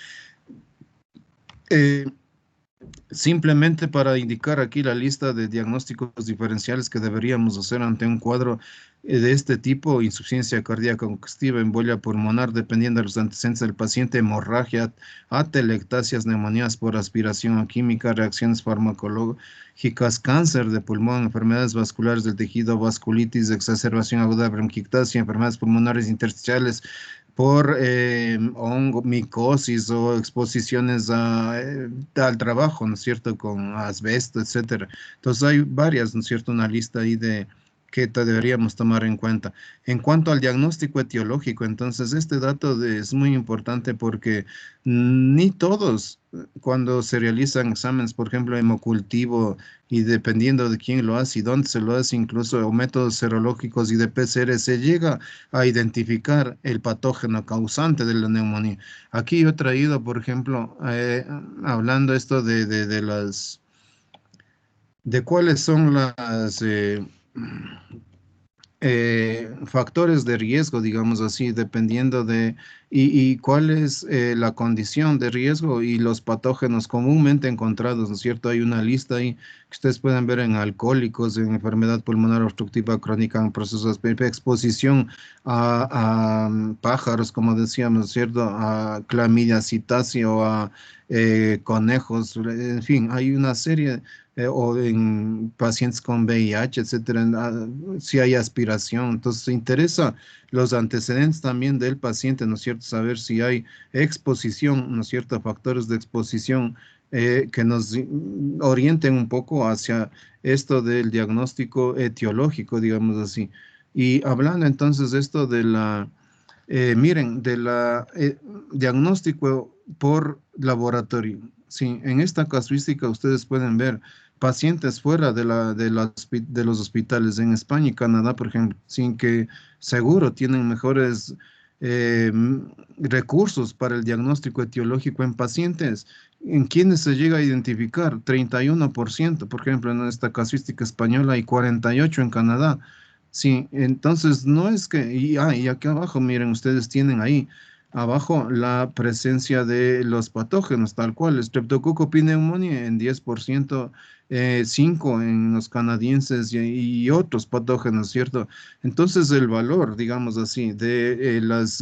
eh, simplemente para indicar aquí la lista de diagnósticos diferenciales que deberíamos hacer ante un cuadro de este tipo: insuficiencia cardíaca congestiva, embolia pulmonar, dependiendo de los antecedentes del paciente, hemorragia, atelectasias, neumonías por aspiración o química, reacciones farmacológicas, cáncer de pulmón, enfermedades vasculares del tejido, vasculitis, exacerbación aguda de bronquiectasia, enfermedades pulmonares intersticiales por micosis o exposiciones al trabajo, ¿no es cierto?, con asbesto, etcétera. Entonces hay varias, ¿no es cierto?, una lista ahí de que deberíamos tomar en cuenta. En cuanto al diagnóstico etiológico, entonces este dato es muy importante porque ni todos, cuando se realizan exámenes, por ejemplo, hemocultivo, y dependiendo de quién lo hace y dónde se lo hace, incluso o métodos serológicos y de PCR, se llega a identificar el patógeno causante de la neumonía. Aquí yo he traído, por ejemplo, hablando esto de cuáles son las factores de riesgo, digamos así, dependiendo y cuál es la condición de riesgo y los patógenos comúnmente encontrados, ¿no es cierto? Hay una lista ahí que ustedes pueden ver en alcohólicos, en enfermedad pulmonar obstructiva crónica, en procesos de exposición a pájaros, como decíamos, ¿no es cierto?, a clamidia citacia o a conejos, en fin, hay una serie o en pacientes con VIH, etcétera, si hay aspiración. Entonces, se interesa los antecedentes también del paciente, ¿no es cierto?, saber si hay exposición, ¿no es cierto?, factores de exposición que nos orienten un poco hacia esto del diagnóstico etiológico, digamos así. Y hablando entonces de esto de miren, de la diagnóstico por laboratorio. Sí, en esta casuística ustedes pueden ver pacientes fuera de los hospitales en España y Canadá, por ejemplo, sin que seguro tienen mejores recursos para el diagnóstico etiológico en pacientes en quienes se llega a identificar 31%, por ejemplo, en esta casuística española, y 48% en Canadá. Sí, entonces no es que, y aquí abajo, miren, ustedes tienen ahí abajo la presencia de los patógenos, tal cual: Streptococcus pneumoniae en 10%, 5 en los canadienses y otros patógenos, ¿cierto? Entonces el valor, digamos así, de los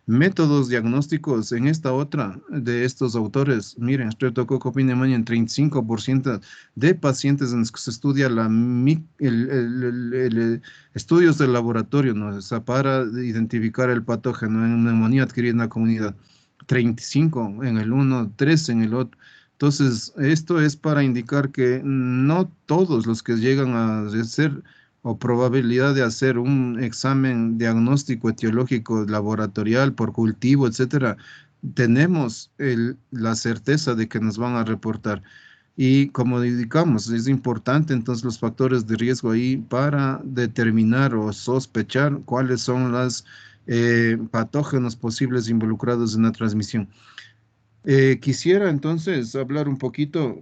métodos diagnósticos en esta otra de estos autores, miren, Streptococcus pneumoniae en 35% de pacientes en los que se estudia estudios de laboratorio, ¿no? O sea, para identificar el patógeno en neumonía adquirida en la comunidad. 35 en el uno, 13 en el otro. Entonces, esto es para indicar que no todos los que llegan a ser o probabilidad de hacer un examen diagnóstico etiológico laboratorial por cultivo, etcétera, tenemos la certeza de que nos van a reportar. Y como indicamos, es importante entonces los factores de riesgo ahí para determinar o sospechar cuáles son los patógenos posibles involucrados en la transmisión. Quisiera entonces hablar un poquito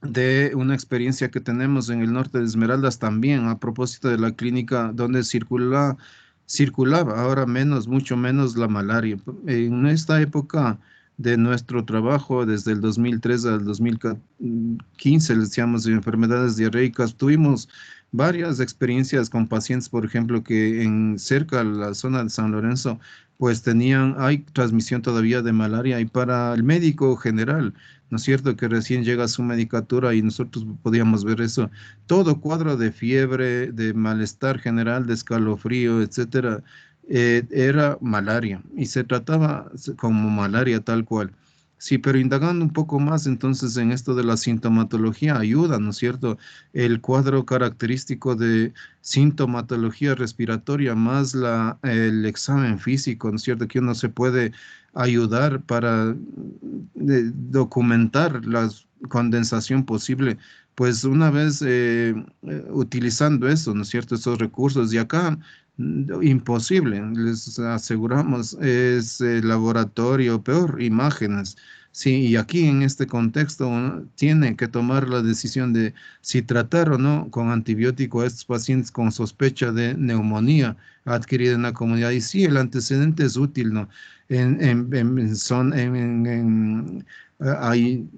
de una experiencia que tenemos en el norte de Esmeraldas también, a propósito de la clínica donde circulaba, ahora menos, mucho menos la malaria. En esta época de nuestro trabajo, desde el 2003 al 2015, les decíamos, de enfermedades diarreicas, tuvimos varias experiencias con pacientes, por ejemplo, que en cerca de la zona de San Lorenzo, pues hay transmisión todavía de malaria, y para el médico general, ¿no es cierto? Que recién llega su medicatura y nosotros podíamos ver eso. Todo cuadro de fiebre, de malestar general, de escalofrío, etcétera, era malaria y se trataba como malaria tal cual. Sí, pero indagando un poco más entonces en esto de la sintomatología ayuda, ¿no es cierto? El cuadro característico de sintomatología respiratoria más el examen físico, ¿no es cierto? Que uno se puede ayudar para documentar la condensación posible, pues una vez utilizando eso, ¿no es cierto? Esos recursos, y acá imposible, les aseguramos, es laboratorio, peor, imágenes. Sí, y aquí en este contexto uno tiene que tomar la decisión de si tratar o no con antibiótico a estos pacientes con sospecha de neumonía adquirida en la comunidad. Y sí, el antecedente es útil, ¿no? Hay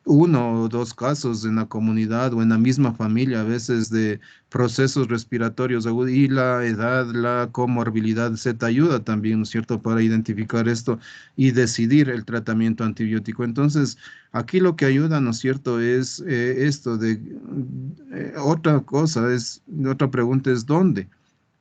uno o dos casos en la comunidad o en la misma familia, a veces de procesos respiratorios agudos, y la edad, la comorbilidad se te ayuda también, ¿no es cierto?, para identificar esto y decidir el tratamiento antibiótico. Entonces, aquí lo que ayuda, ¿no es cierto?, es esto de otra pregunta es ¿dónde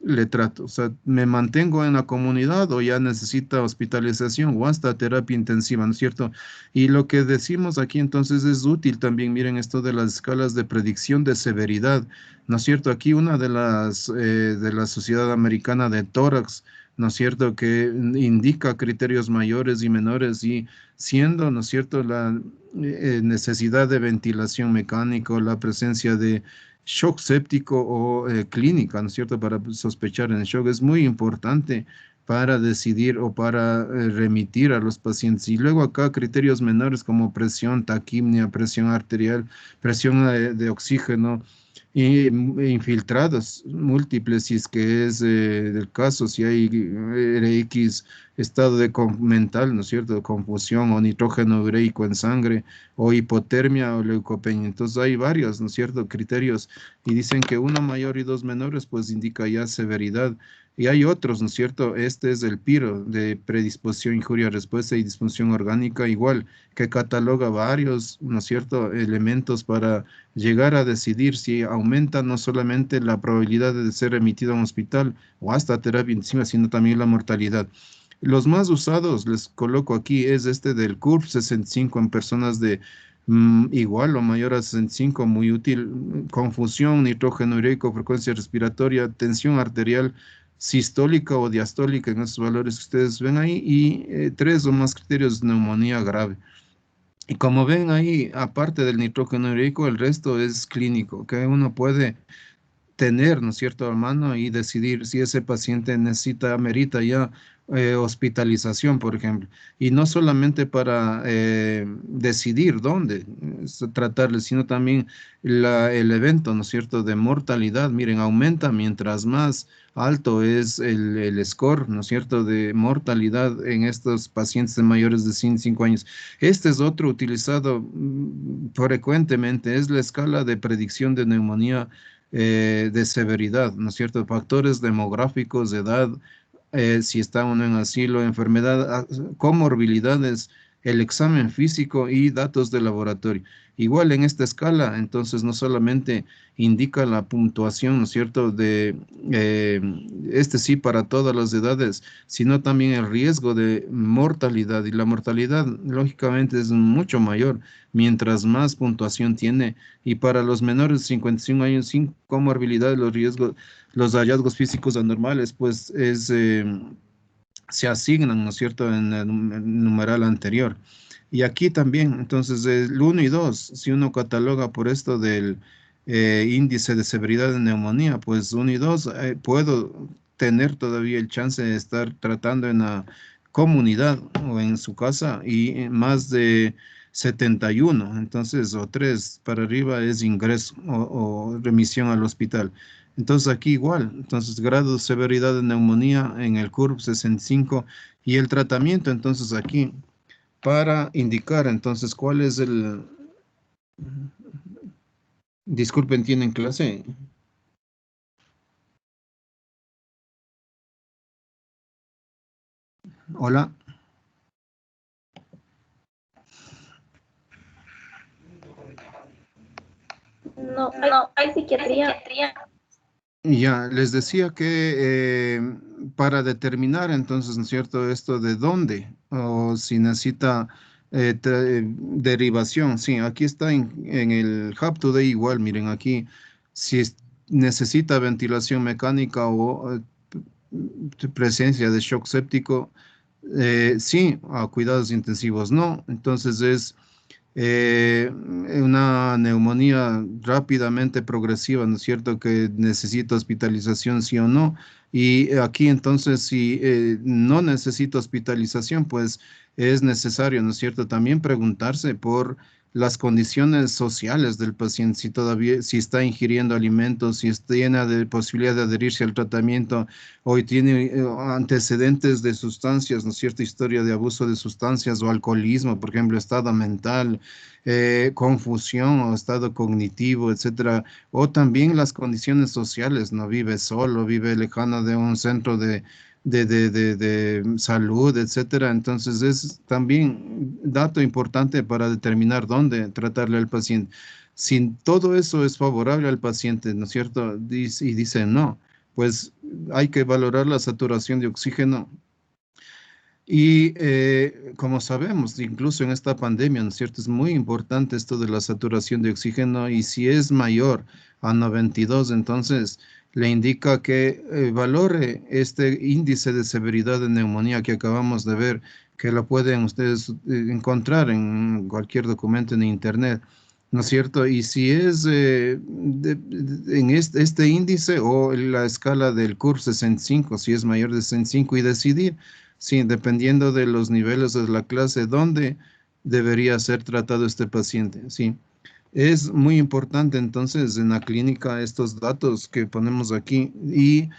le trato? O sea, ¿me mantengo en la comunidad o ya necesita hospitalización o hasta terapia intensiva, ¿no es cierto? Y lo que decimos aquí entonces es útil también, miren esto de las escalas de predicción de severidad, ¿no es cierto? Aquí una de la Sociedad Americana de Tórax, ¿no es cierto?, que indica criterios mayores y menores, y siendo, ¿no es cierto?, la necesidad de ventilación mecánica, o la presencia de shock séptico o clínica, ¿no es cierto?, para sospechar en shock, es muy importante para decidir o para remitir a los pacientes. Y luego acá criterios menores como presión, taquimia, presión arterial, presión de oxígeno, y infiltrados múltiples, si es que es del caso, si hay RX, estado mental, ¿no es cierto?, confusión o nitrógeno ureico en sangre, o hipotermia o leucopenia. Entonces hay varios, ¿no es cierto?, criterios, y dicen que uno mayor y dos menores, pues indica ya severidad. Y hay otros, ¿no es cierto? Este es el PIRO, de predisposición, injuria, respuesta y disfunción orgánica, igual, que cataloga varios, ¿no es cierto?, elementos para llegar a decidir si aumenta no solamente la probabilidad de ser remitido a un hospital o hasta terapia intensiva, sino también la mortalidad. Los más usados, les coloco aquí, es este del CURB 65 en personas de igual o mayor a 65, muy útil. Confusión, nitrógeno ureico, frecuencia respiratoria, tensión arterial sistólica o diastólica en esos valores que ustedes ven ahí, y tres o más criterios de neumonía grave. Y como ven ahí, aparte del nitrógeno ureico, el resto es clínico, que uno puede tener, ¿no es cierto?, a mano, y decidir si ese paciente amerita ya hospitalización, por ejemplo. Y no solamente para decidir dónde tratarle, sino también el evento, ¿no es cierto?, de mortalidad. Miren, aumenta mientras más alto es el score, ¿no es cierto?, de mortalidad en estos pacientes de mayores de 5 años. Este es otro utilizado frecuentemente, es la escala de predicción de neumonía de severidad, ¿no es cierto? Factores demográficos, de edad, si está uno en asilo, enfermedad, comorbilidades, el examen físico y datos de laboratorio. Igual en esta escala, entonces no solamente indica la puntuación, ¿no es cierto?, de este sí para todas las edades, sino también el riesgo de mortalidad. Y la mortalidad, lógicamente, es mucho mayor mientras más puntuación tiene. Y para los menores de 55 años sin comorbilidad, los riesgos, los hallazgos físicos anormales, pues se asignan, ¿no es cierto?, en el numeral anterior. Y aquí también, entonces, el 1 y 2, si uno cataloga por esto del índice de severidad de neumonía, pues 1 y 2, puedo tener todavía el chance de estar tratando en la comunidad o en su casa, y más de 71, entonces, o 3 para arriba es ingreso o remisión al hospital. Entonces aquí igual, entonces grado de severidad de neumonía en el CURB 65 y el tratamiento, entonces aquí para indicar entonces cuál es el... Disculpen, ¿tienen clase? Hola. No, hay psiquiatría. Ya, les decía que para determinar entonces, ¿no es cierto?, esto de dónde o si necesita derivación. Sí, aquí está en el Hub Today igual, miren aquí, si necesita ventilación mecánica o presencia de shock séptico, sí, a cuidados intensivos no. Entonces es una neumonía rápidamente progresiva, ¿no es cierto?, que necesita hospitalización, sí o no. Y aquí entonces, si no necesita hospitalización, pues es necesario, ¿no es cierto?, también preguntarse por las condiciones sociales del paciente, si todavía, si está ingiriendo alimentos, si tiene de posibilidad de adherirse al tratamiento, hoy tiene antecedentes de sustancias, ¿no es cierto?, historia de abuso de sustancias o alcoholismo, por ejemplo, estado mental, confusión o estado cognitivo, etcétera, o también las condiciones sociales, no vive solo, vive lejano de un centro de salud, etcétera. Entonces es también dato importante para determinar dónde tratarle al paciente. Si todo eso es favorable al paciente, ¿no es cierto? Y dice no, pues hay que valorar la saturación de oxígeno y como sabemos, incluso en esta pandemia, ¿no es cierto? Es muy importante esto de la saturación de oxígeno y si es mayor a 92, entonces le indica que valore este índice de severidad de neumonía que acabamos de ver, que lo pueden ustedes encontrar en cualquier documento en internet, ¿no es cierto? Y si es en este índice o la escala del CURB 65, si es mayor de 65 y decidir. Sí, dependiendo de los niveles de la clase, ¿dónde debería ser tratado este paciente? Sí, es muy importante entonces en la clínica estos datos que ponemos aquí y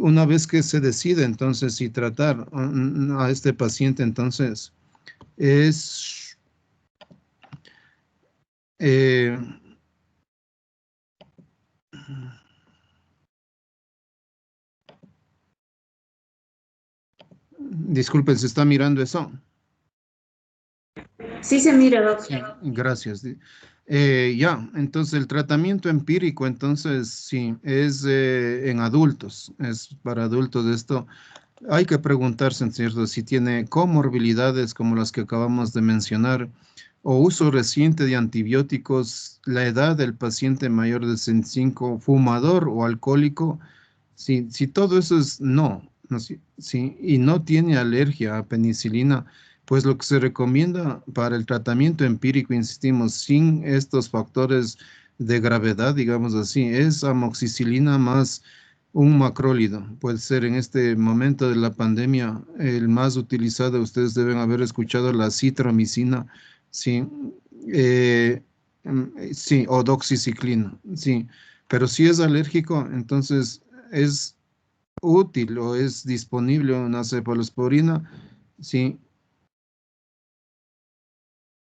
una vez que se decide entonces si tratar a este paciente, entonces es... eh, disculpen, ¿se está mirando eso? Sí se mira, doctor. Sí, gracias. Ya, entonces el tratamiento empírico, entonces sí, es en adultos, es para adultos esto. Hay que preguntarse, ¿en cierto?, si tiene comorbilidades como las que acabamos de mencionar o uso reciente de antibióticos, la edad del paciente mayor de 65, fumador o alcohólico. Si todo eso es no, no, si, y no tiene alergia a penicilina, pues lo que se recomienda para el tratamiento empírico, insistimos, sin estos factores de gravedad, digamos así, es amoxicilina más un macrólido. Puede ser en este momento de la pandemia el más utilizado. Ustedes deben haber escuchado la citromicina, sí, sí, o doxiciclina, sí. Pero si es alérgico, entonces es útil o es disponible una cefalosporina, sí.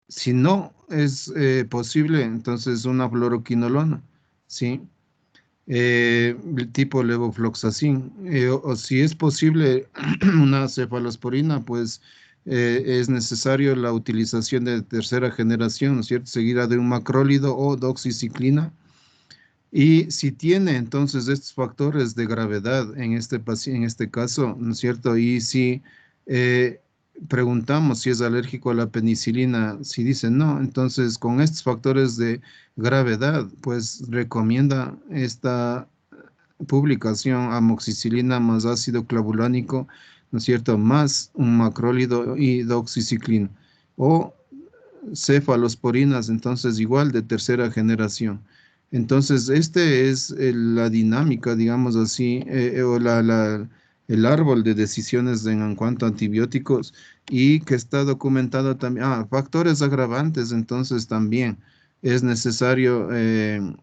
Si no es posible, entonces una fluoroquinolona, sí. Tipo levofloxacin, o si es posible una cefalosporina, pues es necesario la utilización de tercera generación, ¿no es cierto?, seguida de un macrólido o doxiciclina. Y si tiene entonces estos factores de gravedad en en este caso, ¿no es cierto? Y si eh, preguntamos si es alérgico a la penicilina, si dice no, entonces con estos factores de gravedad, pues recomienda esta publicación amoxicilina más ácido clavulánico, ¿no es cierto? Más un macrólido y doxiciclina. O cefalosporinas, entonces igual de tercera generación. Entonces, este es la dinámica, digamos así, o el árbol de decisiones en cuanto a antibióticos y que está documentado también, factores agravantes, entonces también es necesario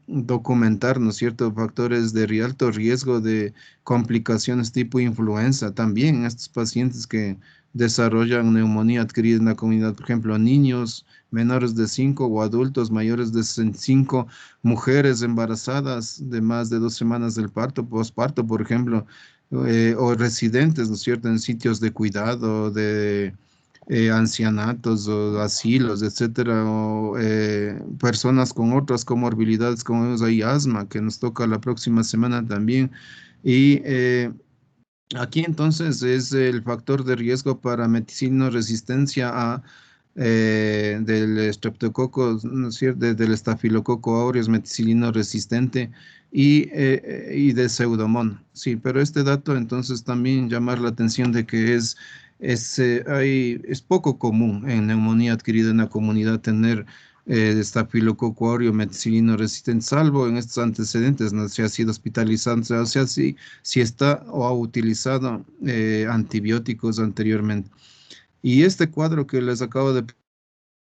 documentar, ¿no es cierto?, factores de alto riesgo de complicaciones tipo influenza, también estos pacientes que desarrollan neumonía adquirida en la comunidad, por ejemplo, niños menores de 5 o adultos mayores de 65, mujeres embarazadas de más de 2 semanas del parto, posparto, por ejemplo, o residentes, ¿no es cierto?, en sitios de cuidado, de ancianatos o asilos, etcétera, o personas con otras comorbilidades, como vemos ahí, asma, que nos toca la próxima semana también. Y aquí entonces es el factor de riesgo para meticilino resistencia a del estreptococo, ¿no es cierto?, del estafilococo aureus meticilino resistente y de pseudomonas. Sí, pero este dato entonces también llamar la atención de que es poco común en neumonía adquirida en la comunidad tener estafilococo aureus meticilino resistente, salvo en estos antecedentes, no se ha sido hospitalizado, o sea, si está o ha utilizado antibióticos anteriormente. Y este cuadro que les acabo de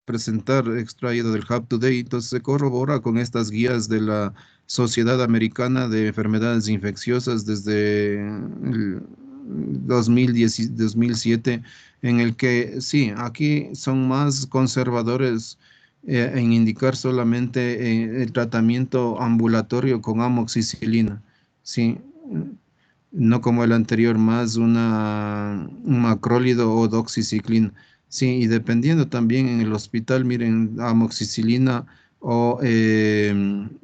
presentar, extraído del Hub Today, entonces se corrobora con estas guías de la Sociedad Americana de Enfermedades Infecciosas desde el 2007, en el que sí, aquí son más conservadores en indicar solamente el tratamiento ambulatorio con amoxicilina, sí, no como el anterior, más un macrólido o doxiciclina. Sí, y dependiendo también en el hospital, miren, amoxicilina o en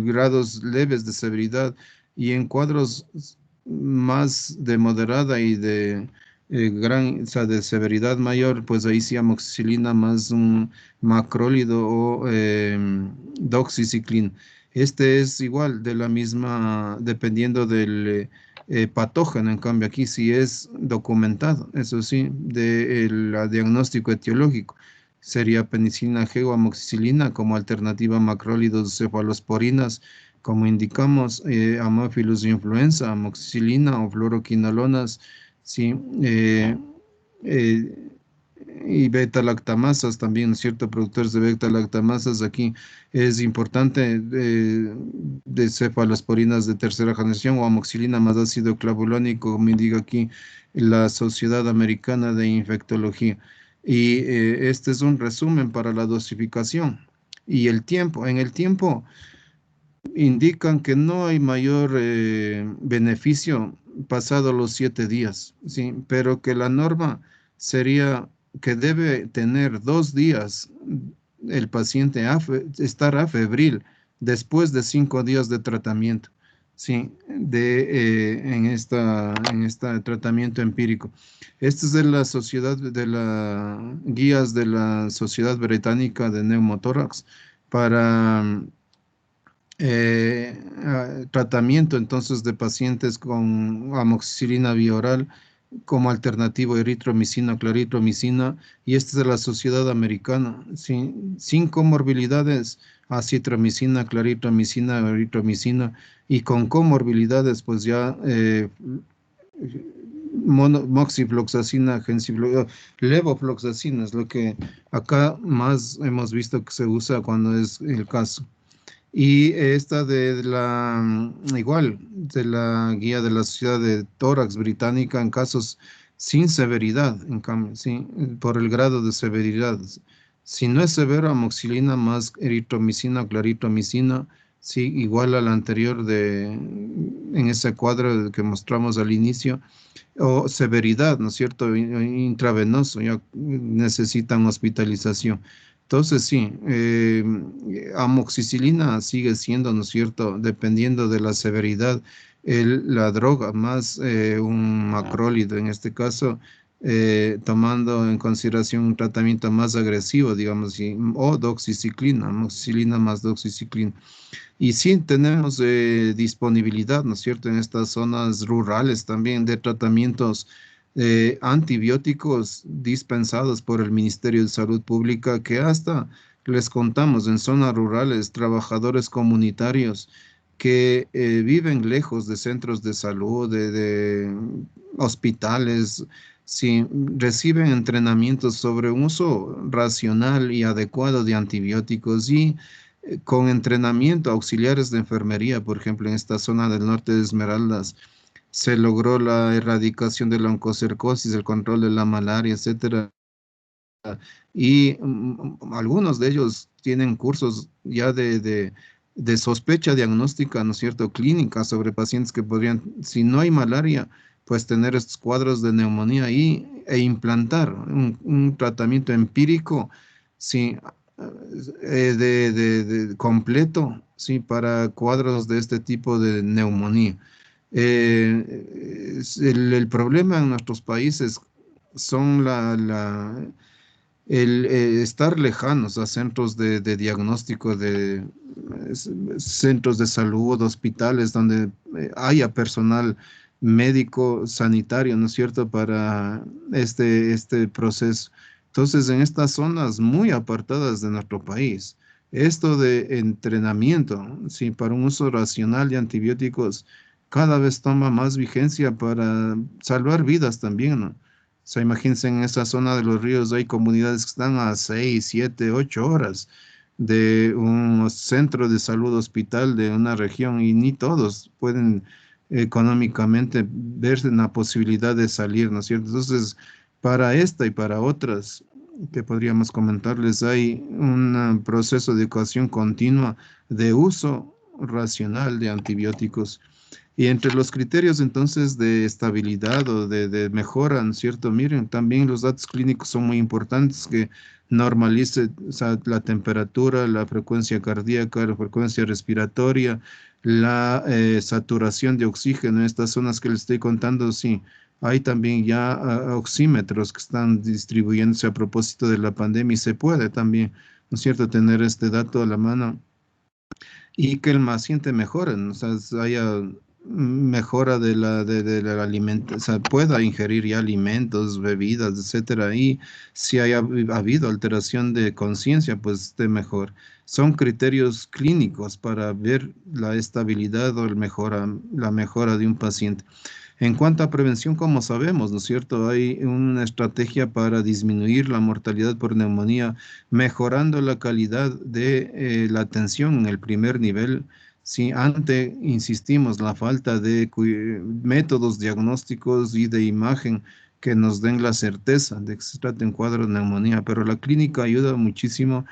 grados leves de severidad y en cuadros más de moderada y de o sea, de severidad mayor, pues ahí sí amoxicilina más un macrólido o doxiciclina. Este es igual, de la misma, dependiendo del patógeno, en cambio aquí sí es documentado, eso sí, del diagnóstico etiológico. Sería penicilina G o amoxicilina como alternativa a macrólidos cefalosporinas, como indicamos, Haemophilus influenza, amoxicilina o fluoroquinolonas, sí, eh, y beta-lactamasas también, ¿no es cierto? Productores de beta-lactamasas aquí es importante de cefalosporinas de tercera generación o amoxicilina más ácido clavulónico, como indica aquí la Sociedad Americana de Infectología. Y este es un resumen para la dosificación y el tiempo. En el tiempo indican que no hay mayor beneficio pasado los 7 días, ¿sí? Pero que la norma sería que debe tener 2 días el paciente estar afebril después de 5 días de tratamiento, ¿sí? En este tratamiento empírico. Este es de la sociedad, de las guías de la Sociedad Británica de Neumotórax para tratamiento entonces de pacientes con amoxicilina bioral como alternativo a eritromicina, claritromicina, y esta es de la Sociedad Americana, sin comorbilidades, acitromicina, claritromicina, eritromicina, y con comorbilidades, pues ya moxifloxacina, levofloxacina, es lo que acá más hemos visto que se usa cuando es el caso. Y esta igual, de la guía de la Sociedad de Tórax Británica en casos sin severidad, en cambio, sí, por el grado de severidad. Si no es severo, amoxicilina más eritromicina o claritromicina, sí, igual al anterior en ese cuadro que mostramos al inicio, o severidad, ¿no es cierto? Intravenoso, ya necesitan hospitalización. Entonces, sí, amoxicilina sigue siendo, ¿no es cierto?, dependiendo de la severidad, la droga, más un macrólido, en este caso, tomando en consideración un tratamiento más agresivo, digamos, o doxiciclina, amoxicilina más doxiciclina. Y sí tenemos disponibilidad, ¿no es cierto?, en estas zonas rurales también de tratamientos antibióticos dispensados por el Ministerio de Salud Pública, que hasta les contamos en zonas rurales, trabajadores comunitarios que viven lejos de centros de salud, de hospitales, si reciben entrenamientos sobre un uso racional y adecuado de antibióticos y con entrenamiento auxiliares de enfermería, por ejemplo, en esta zona del norte de Esmeraldas, se logró la erradicación de la oncocercosis, el control de la malaria, etcétera. Y algunos de ellos tienen cursos ya de sospecha diagnóstica, ¿no es cierto?, clínica sobre pacientes que podrían, si no hay malaria, pues tener estos cuadros de neumonía ahí e implantar un tratamiento empírico, sí, completo, sí, para cuadros de este tipo de neumonía. El problema en nuestros países son el estar lejanos a centros de diagnóstico, centros de salud, hospitales donde haya personal médico, sanitario, ¿no es cierto?, para este proceso. Entonces, en estas zonas muy apartadas de nuestro país, esto de entrenamiento, sí, para un uso racional de antibióticos, cada vez toma más vigencia para salvar vidas también, ¿no? O sea, imagínense, en esa zona de los ríos hay comunidades que están a 6, 7, 8 horas de un centro de salud hospital de una región y ni todos pueden económicamente verse en la posibilidad de salir, ¿no es cierto? Entonces, para esta y para otras que podríamos comentarles, hay un proceso de educación continua de uso racional de antibióticos. Y entre los criterios entonces de estabilidad o de mejora, ¿no es cierto? Miren, también los datos clínicos son muy importantes, que normalice, o sea, la temperatura, la frecuencia cardíaca, la frecuencia respiratoria, la saturación de oxígeno en estas zonas que les estoy contando, sí. Hay también ya oxímetros que están distribuyéndose a propósito de la pandemia y se puede también, ¿no es cierto?, tener este dato a la mano y que el paciente mejore, ¿no? O sea, haya mejora de la alimento, o sea, pueda ingerir ya alimentos, bebidas, etcétera, y si haya habido alteración de conciencia, pues esté mejor. Son criterios clínicos para ver la estabilidad o la mejora de un paciente. En cuanto a prevención, como sabemos, ¿no es cierto? Hay una estrategia para disminuir la mortalidad por neumonía, mejorando la calidad de la atención en el primer nivel. Sí, ante, insistimos, la falta de métodos diagnósticos y de imagen que nos den la certeza de que se trata de un cuadro de neumonía, pero la clínica ayuda muchísimo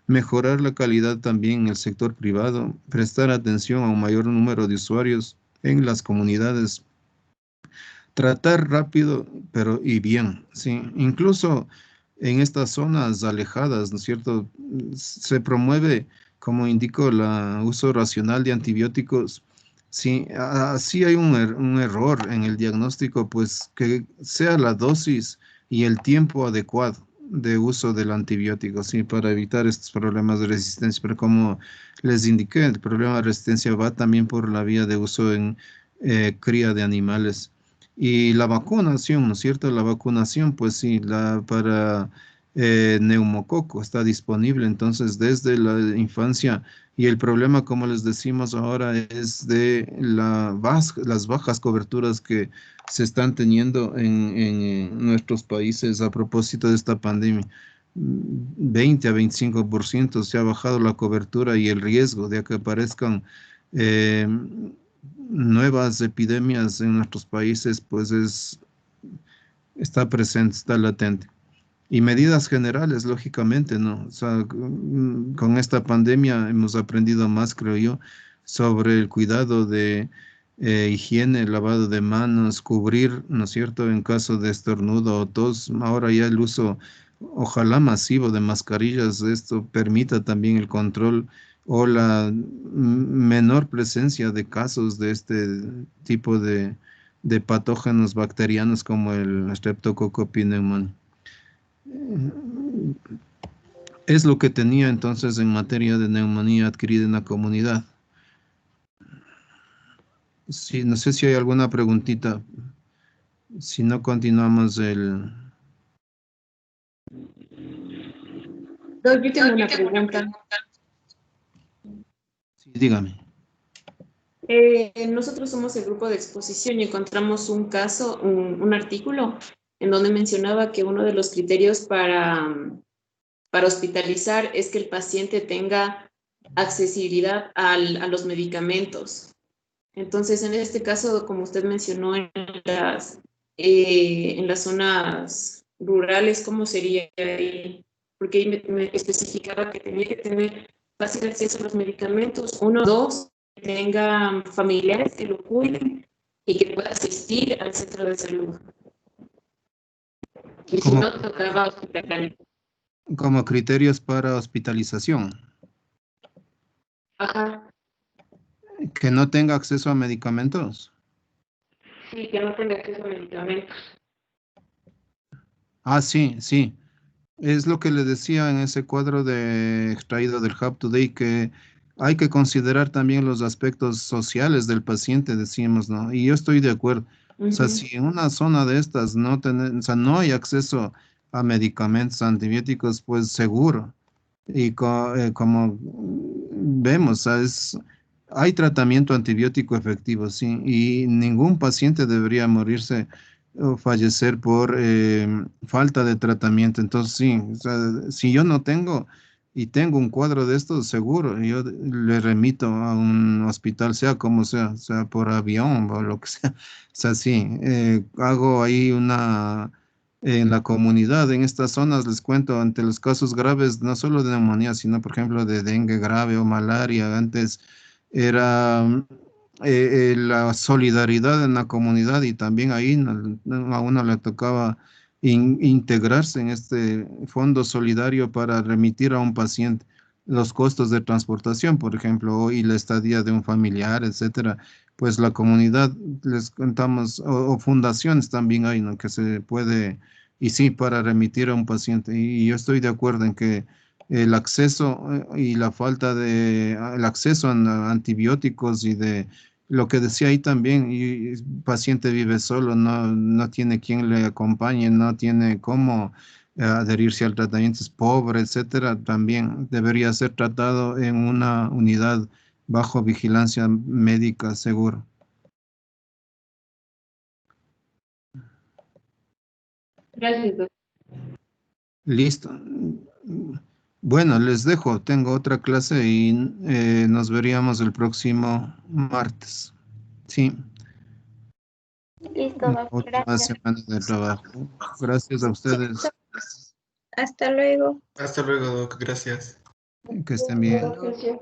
mejorar la calidad también en el sector privado, prestar atención a un mayor número de usuarios en las comunidades, tratar rápido, pero y bien, sí. Incluso en estas zonas alejadas, ¿no es cierto? Se promueve, como indico, el uso racional de antibióticos. Sí, así hay un error en el diagnóstico, pues que sea la dosis y el tiempo adecuado de uso del antibiótico, sí, para evitar estos problemas de resistencia. Pero como les indiqué, el problema de resistencia va también por la vía de uso en cría de animales. Y la vacunación, ¿no es cierto? La vacunación, pues sí, para neumococo está disponible entonces desde la infancia. Y el problema, como les decimos ahora, es de las bajas coberturas que se están teniendo en nuestros países a propósito de esta pandemia. 20 a 25% se ha bajado la cobertura y el riesgo de que aparezcan eh, nuevas epidemias en nuestros países, pues está presente, está latente. Y medidas generales, lógicamente, ¿no? O sea, con esta pandemia hemos aprendido más, creo yo, sobre el cuidado de higiene, lavado de manos, cubrir, ¿no es cierto?, en caso de estornudo o tos. Ahora ya el uso, ojalá masivo, de mascarillas, esto permita también el control o la menor presencia de casos de este tipo de patógenos bacterianos como el Streptococcus pneumoniae. Es lo que tenía entonces en materia de neumonía adquirida en la comunidad. Sí, no sé si hay alguna preguntita. Si no, continuamos el... Yo tengo una pregunta. Sí, dígame. Nosotros somos el grupo de exposición y encontramos un caso, un artículo en donde mencionaba que uno de los criterios para hospitalizar es que el paciente tenga accesibilidad a los medicamentos. Entonces, en este caso, como usted mencionó, en las zonas rurales, ¿cómo sería ahí? Porque ahí me especificaba que tenía que tener fácil acceso a los medicamentos. Uno, dos, que tenga familiares que lo cuiden y que pueda asistir al centro de salud. Y si Como, no, tocaba hospitalizar. como criterios para hospitalización, Ajá, que no tenga acceso a medicamentos. sí, que no tenga acceso a medicamentos. Ah, sí, sí. Es lo que le decía en ese cuadro de extraído del Hub Today, que hay que considerar también los aspectos sociales del paciente, decíamos, ¿no? Y yo estoy de acuerdo. O sea, Ujú. si en una zona de estas o sea, no hay acceso a medicamentos antibióticos, pues seguro. Y como vemos, o sea, hay tratamiento antibiótico efectivo, sí, y ningún paciente debería morirse o fallecer por falta de tratamiento. Entonces, sí, o sea, si yo no tengo y tengo un cuadro de estos, seguro, yo le remito a un hospital, sea como sea por avión o lo que sea. O sea, sí, hago ahí en la comunidad, en estas zonas, les cuento, ante los casos graves, no solo de neumonía, sino, por ejemplo, de dengue grave o malaria, antes era la solidaridad en la comunidad y también ahí a uno le tocaba integrarse en este fondo solidario para remitir a un paciente los costos de transportación, por ejemplo, y la estadía de un familiar, etcétera. Pues la comunidad, les contamos, o fundaciones también hay, ¿no? Que se puede, y sí, para remitir a un paciente. Y yo estoy de acuerdo en que el acceso y la falta de el acceso a antibióticos y de lo que decía ahí también, y el paciente vive solo, no tiene quien le acompañe, no tiene cómo adherirse al tratamiento, es pobre, etcétera, también debería ser tratado en una unidad bajo vigilancia médica seguro. Gracias, doctor. Listo. Bueno, les dejo. Tengo otra clase y nos veríamos el próximo martes. Sí, Listo, la doctor. última Gracias. semana de trabajo. Gracias a ustedes. Hasta luego. Hasta luego, Doc. Gracias. Que estén bien. Gracias.